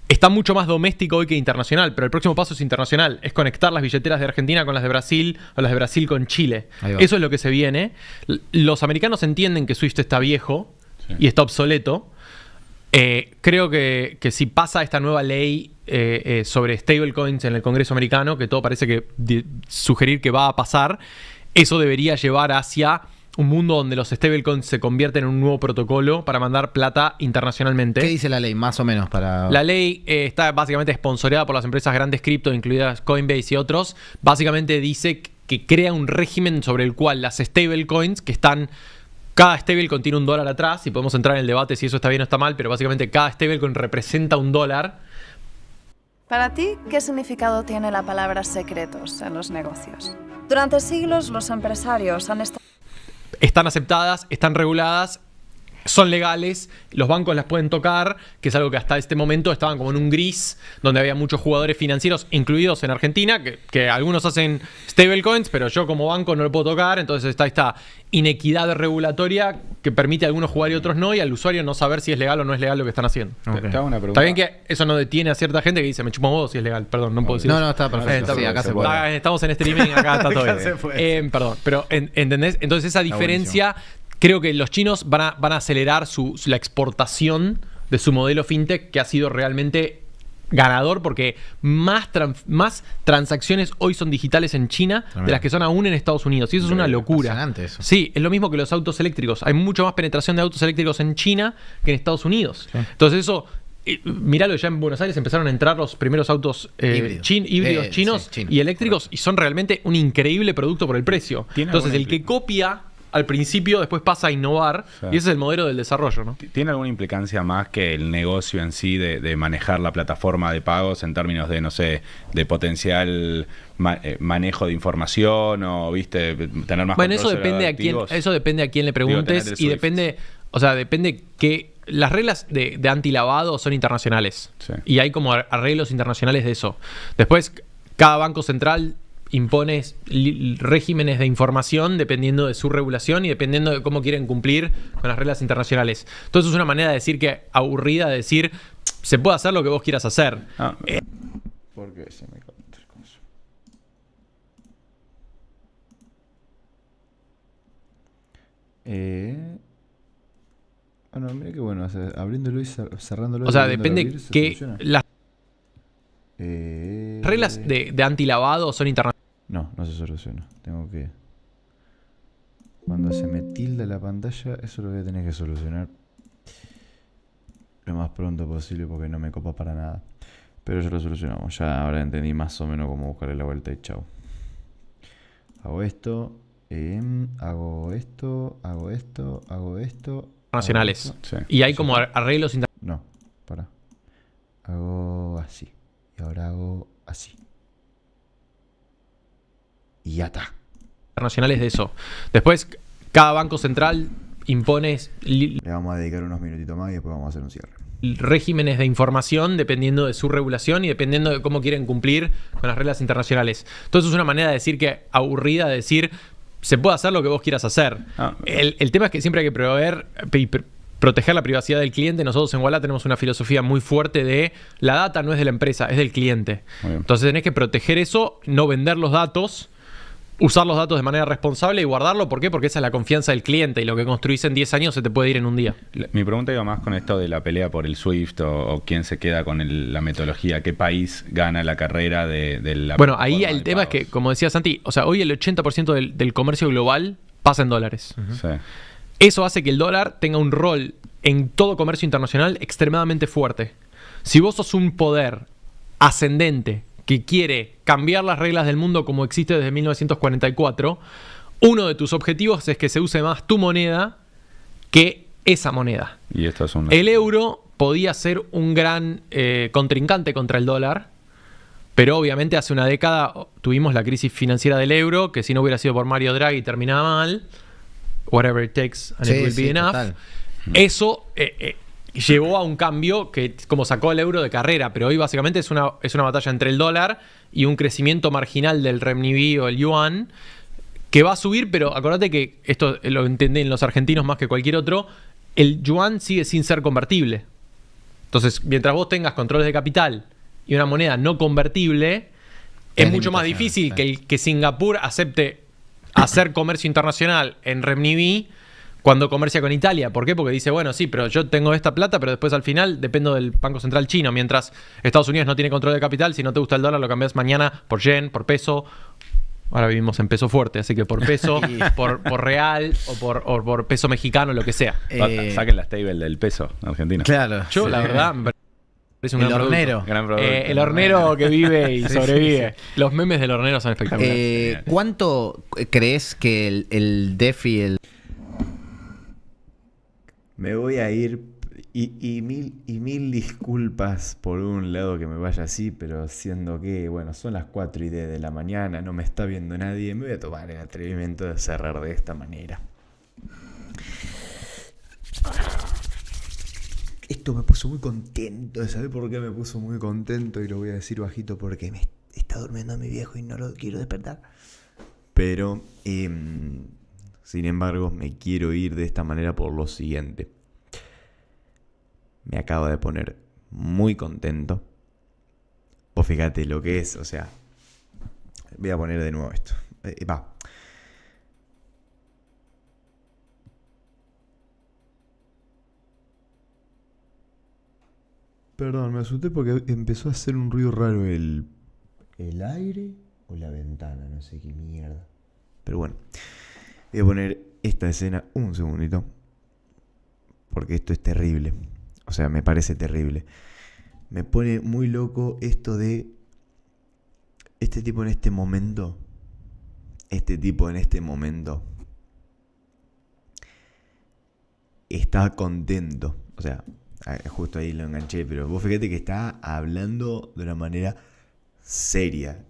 Está mucho más doméstico hoy que internacional, pero el próximo paso es internacional. Es conectar las billeteras de Argentina con las de Brasil, o las de Brasil con Chile. Eso es lo que se viene. Los americanos entienden que SWIFT está viejo y está obsoleto. Creo que si pasa esta nueva ley sobre stablecoins en el Congreso americano, que todo parece que sugerir que va a pasar, eso debería llevar hacia un mundo donde los stablecoins se convierten en un nuevo protocolo para mandar plata internacionalmente. ¿Qué dice la ley, más o menos? La ley está básicamente sponsoreada por las empresas grandes cripto, incluidas Coinbase y otros. Básicamente dice que crea un régimen sobre el cual las stablecoins, que están... Cada stablecoin tiene $1 atrás, y podemos entrar en el debate si eso está bien o está mal, pero básicamente cada stablecoin representa $1. Para ti, ¿qué significado tiene la palabra secretos en los negocios? Durante siglos, los empresarios han estado... Están aceptadas, están reguladas, son legales, los bancos las pueden tocar, que es algo que hasta este momento estaban como en un gris, donde había muchos jugadores financieros, incluidos en Argentina, que algunos hacen stablecoins, pero yo como banco no lo puedo tocar, entonces está esta inequidad regulatoria que permite a algunos jugar y otros no, y al usuario no saber si es legal o no es legal lo que están haciendo. Okay. Te hago una pregunta. Está bien que eso no detiene a cierta gente que dice, me chupa un huevo si es legal, perdón, no puedo decir eso. No, está perfecto. Sí, acá se puede. Estamos en streaming, acá está todo bien. Perdón, pero ¿entendés? Entonces esa diferencia... Creo que los chinos van a acelerar la exportación de su modelo fintech, que ha sido realmente ganador, porque más transacciones hoy son digitales en China de las que son aún en Estados Unidos. Y eso es una locura. Eso. Sí, es lo mismo que los autos eléctricos. Hay mucho más penetración de autos eléctricos en China que en Estados Unidos. Sí. Entonces eso... Miralo, ya en Buenos Aires empezaron a entrar los primeros autos híbridos chinos y eléctricos, y son realmente un increíble producto por el precio. Entonces el que copia... al principio, después pasa a innovar, y ese es el modelo del desarrollo, ¿no? ¿Tiene alguna implicancia más que el negocio en sí de manejar la plataforma de pagos en términos de, no sé, de potencial manejo de información o, viste, tener más control sobre depende activos? Eso depende a quién le preguntes, y depende que las reglas de antilavado son internacionales, y hay como arreglos internacionales de eso. Después, cada banco central impone regímenes de información dependiendo de su regulación y dependiendo de cómo quieren cumplir con las reglas internacionales. Entonces es una manera de decir que aburrida de decir se puede hacer lo que vos quieras hacer. ¿Por qué se me corta el coso? Bueno, mira qué bueno, abriéndolo y cerrándolo. O sea, depende que las reglas de antilavado son internacionales. No se soluciona. Tengo que... Cuando se me tilda la pantalla, eso lo voy a tener que solucionar lo más pronto posible porque no me copa para nada. Pero ya lo solucionamos. Ya ahora entendí más o menos cómo buscarle la vuelta y chao. Hago esto, hago esto, hago esto, hago esto. Internacionales. Y hay como arreglos internacionales. No, para. Hago así. Y ahora hago así. Y ya está. Internacionales de eso. Después, cada banco central impone... Le vamos a dedicar unos minutitos más y después vamos a hacer un cierre. Regímenes de información dependiendo de su regulación y dependiendo de cómo quieren cumplir con las reglas internacionales. Entonces es una manera de decir que aburrida de decir se puede hacer lo que vos quieras hacer. El tema es que siempre hay que proteger la privacidad del cliente. Nosotros en Ualá tenemos una filosofía muy fuerte de la data no es de la empresa, es del cliente. Entonces tenés que proteger eso, no vender los datos, usar los datos de manera responsable y guardarlo. ¿Por qué? Porque esa es la confianza del cliente, y lo que construís en 10 años se te puede ir en un día. Mi pregunta iba más con esto de la pelea por el SWIFT o quién se queda con la metodología, qué país gana la carrera de la... Bueno, ahí el tema es que, como decía Santi, o sea, hoy el 80% del comercio global pasa en dólares. Sí. Eso hace que el dólar tenga un rol en todo comercio internacional extremadamente fuerte. Si vos sos un poder ascendente que quiere cambiar las reglas del mundo como existe desde 1944, uno de tus objetivos es que se use más tu moneda que esa moneda. Y esto es el euro podía ser un gran contrincante contra el dólar, pero obviamente hace una década tuvimos la crisis financiera del euro, que si no hubiera sido por Mario Draghi terminaba mal. Whatever it takes and it will be enough. Total. Eso llevó a un cambio que como sacó el euro de carrera, pero hoy básicamente es una batalla entre el dólar y un crecimiento marginal del renminbi o el yuan, que va a subir, pero acordate que esto lo entienden los argentinos más que cualquier otro, el yuan sigue sin ser convertible. Entonces, mientras vos tengas controles de capital y una moneda no convertible, es mucho más difícil que Singapur acepte hacer comercio internacional en renminbi cuando comercia con Italia. ¿Por qué? Porque dice, bueno, sí, pero yo tengo esta plata, pero después al final dependo del Banco Central chino, mientras Estados Unidos no tiene control de capital. Si no te gusta el dólar, lo cambias mañana por yen, por peso. Ahora vivimos en peso fuerte, así que por peso, por real o por peso mexicano, lo que sea. Saquen la stable del peso argentino. Claro. Yo, la verdad, me parece un El gran hornero. producto. Gran producto. El hornero que vive y Sí, sobrevive. sí, Los memes del hornero son espectaculares. ¿Cuánto crees que el DeFi, Me voy a ir y mil disculpas por un lado que me vaya así, pero siendo que, bueno, son las 4:10 de la mañana, no me está viendo nadie, me voy a tomar el atrevimiento de cerrar de esta manera. Esto me puso muy contento, ¿sabes por qué me puso muy contento? Y lo voy a decir bajito porque me está durmiendo mi viejo y no lo quiero despertar. Pero, sin embargo, me quiero ir de esta manera por lo siguiente. Me acabo de poner muy contento. Vos fíjate lo que es, o sea, voy a poner de nuevo esto. Va. Perdón, me asusté porque empezó a hacer un ruido raro el aire o la ventana, no sé qué mierda. Pero bueno, voy a poner esta escena un segundito, porque esto es terrible. O sea, me parece terrible. Me pone muy loco esto de este tipo en este momento. Este tipo en este momento está contento. O sea, justo ahí lo enganché, pero vos fíjate que está hablando de una manera seria.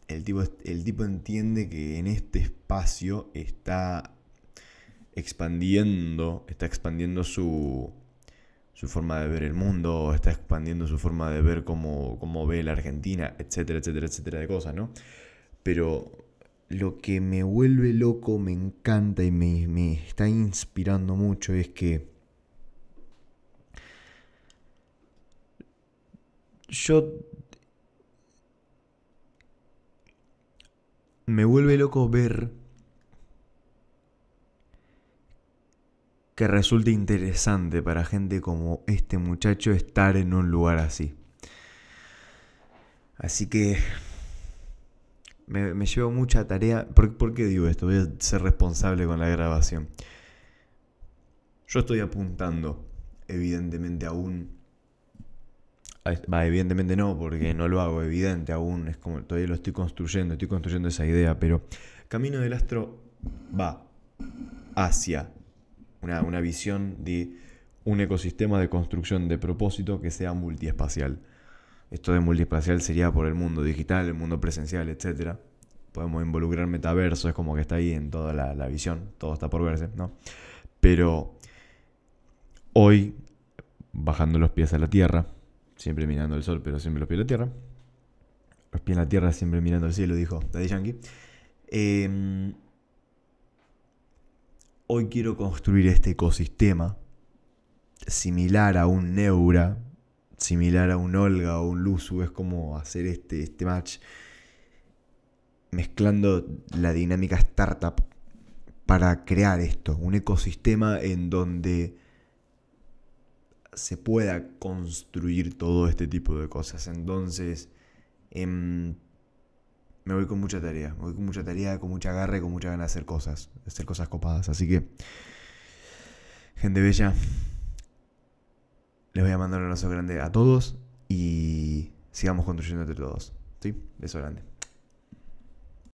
El tipo entiende que en este espacio está expandiendo su forma de ver el mundo, está expandiendo su forma de ver cómo ve la Argentina, etcétera, etcétera, etcétera de cosas, ¿no? Pero lo que me vuelve loco, me encanta y me está inspirando mucho es que me vuelve loco ver que resulte interesante para gente como este muchacho estar en un lugar así. Así que me llevo mucha tarea. ¿Por qué digo esto? Voy a ser responsable con la grabación. Yo estoy apuntando, evidentemente aún. Evidentemente no, porque no lo hago evidente aún. Es como todavía lo estoy construyendo esa idea. Pero Camino del Astro va hacia una visión de un ecosistema de construcción de propósito que sea multiespacial. Esto de multiespacial sería por el mundo digital, el mundo presencial, etc. Podemos involucrar metaverso, es como que está ahí en toda la visión, todo está por verse, ¿no? Pero hoy, bajando los pies a la tierra, siempre mirando el sol, pero siempre los pies a la tierra, los pies en la tierra, siempre mirando el cielo, dijo Daddy Yankee. Hoy quiero construir este ecosistema similar a un Neura, similar a un Olga o un Luzu. Es como hacer este match mezclando la dinámica startup para crear esto, un ecosistema en donde se pueda construir todo este tipo de cosas. Entonces me voy con mucha tarea, con mucha garra y con mucha ganas de hacer cosas copadas. Así que, gente bella, les voy a mandar un abrazo grande a todos y sigamos construyendo entre todos. ¿Sí? Beso grande.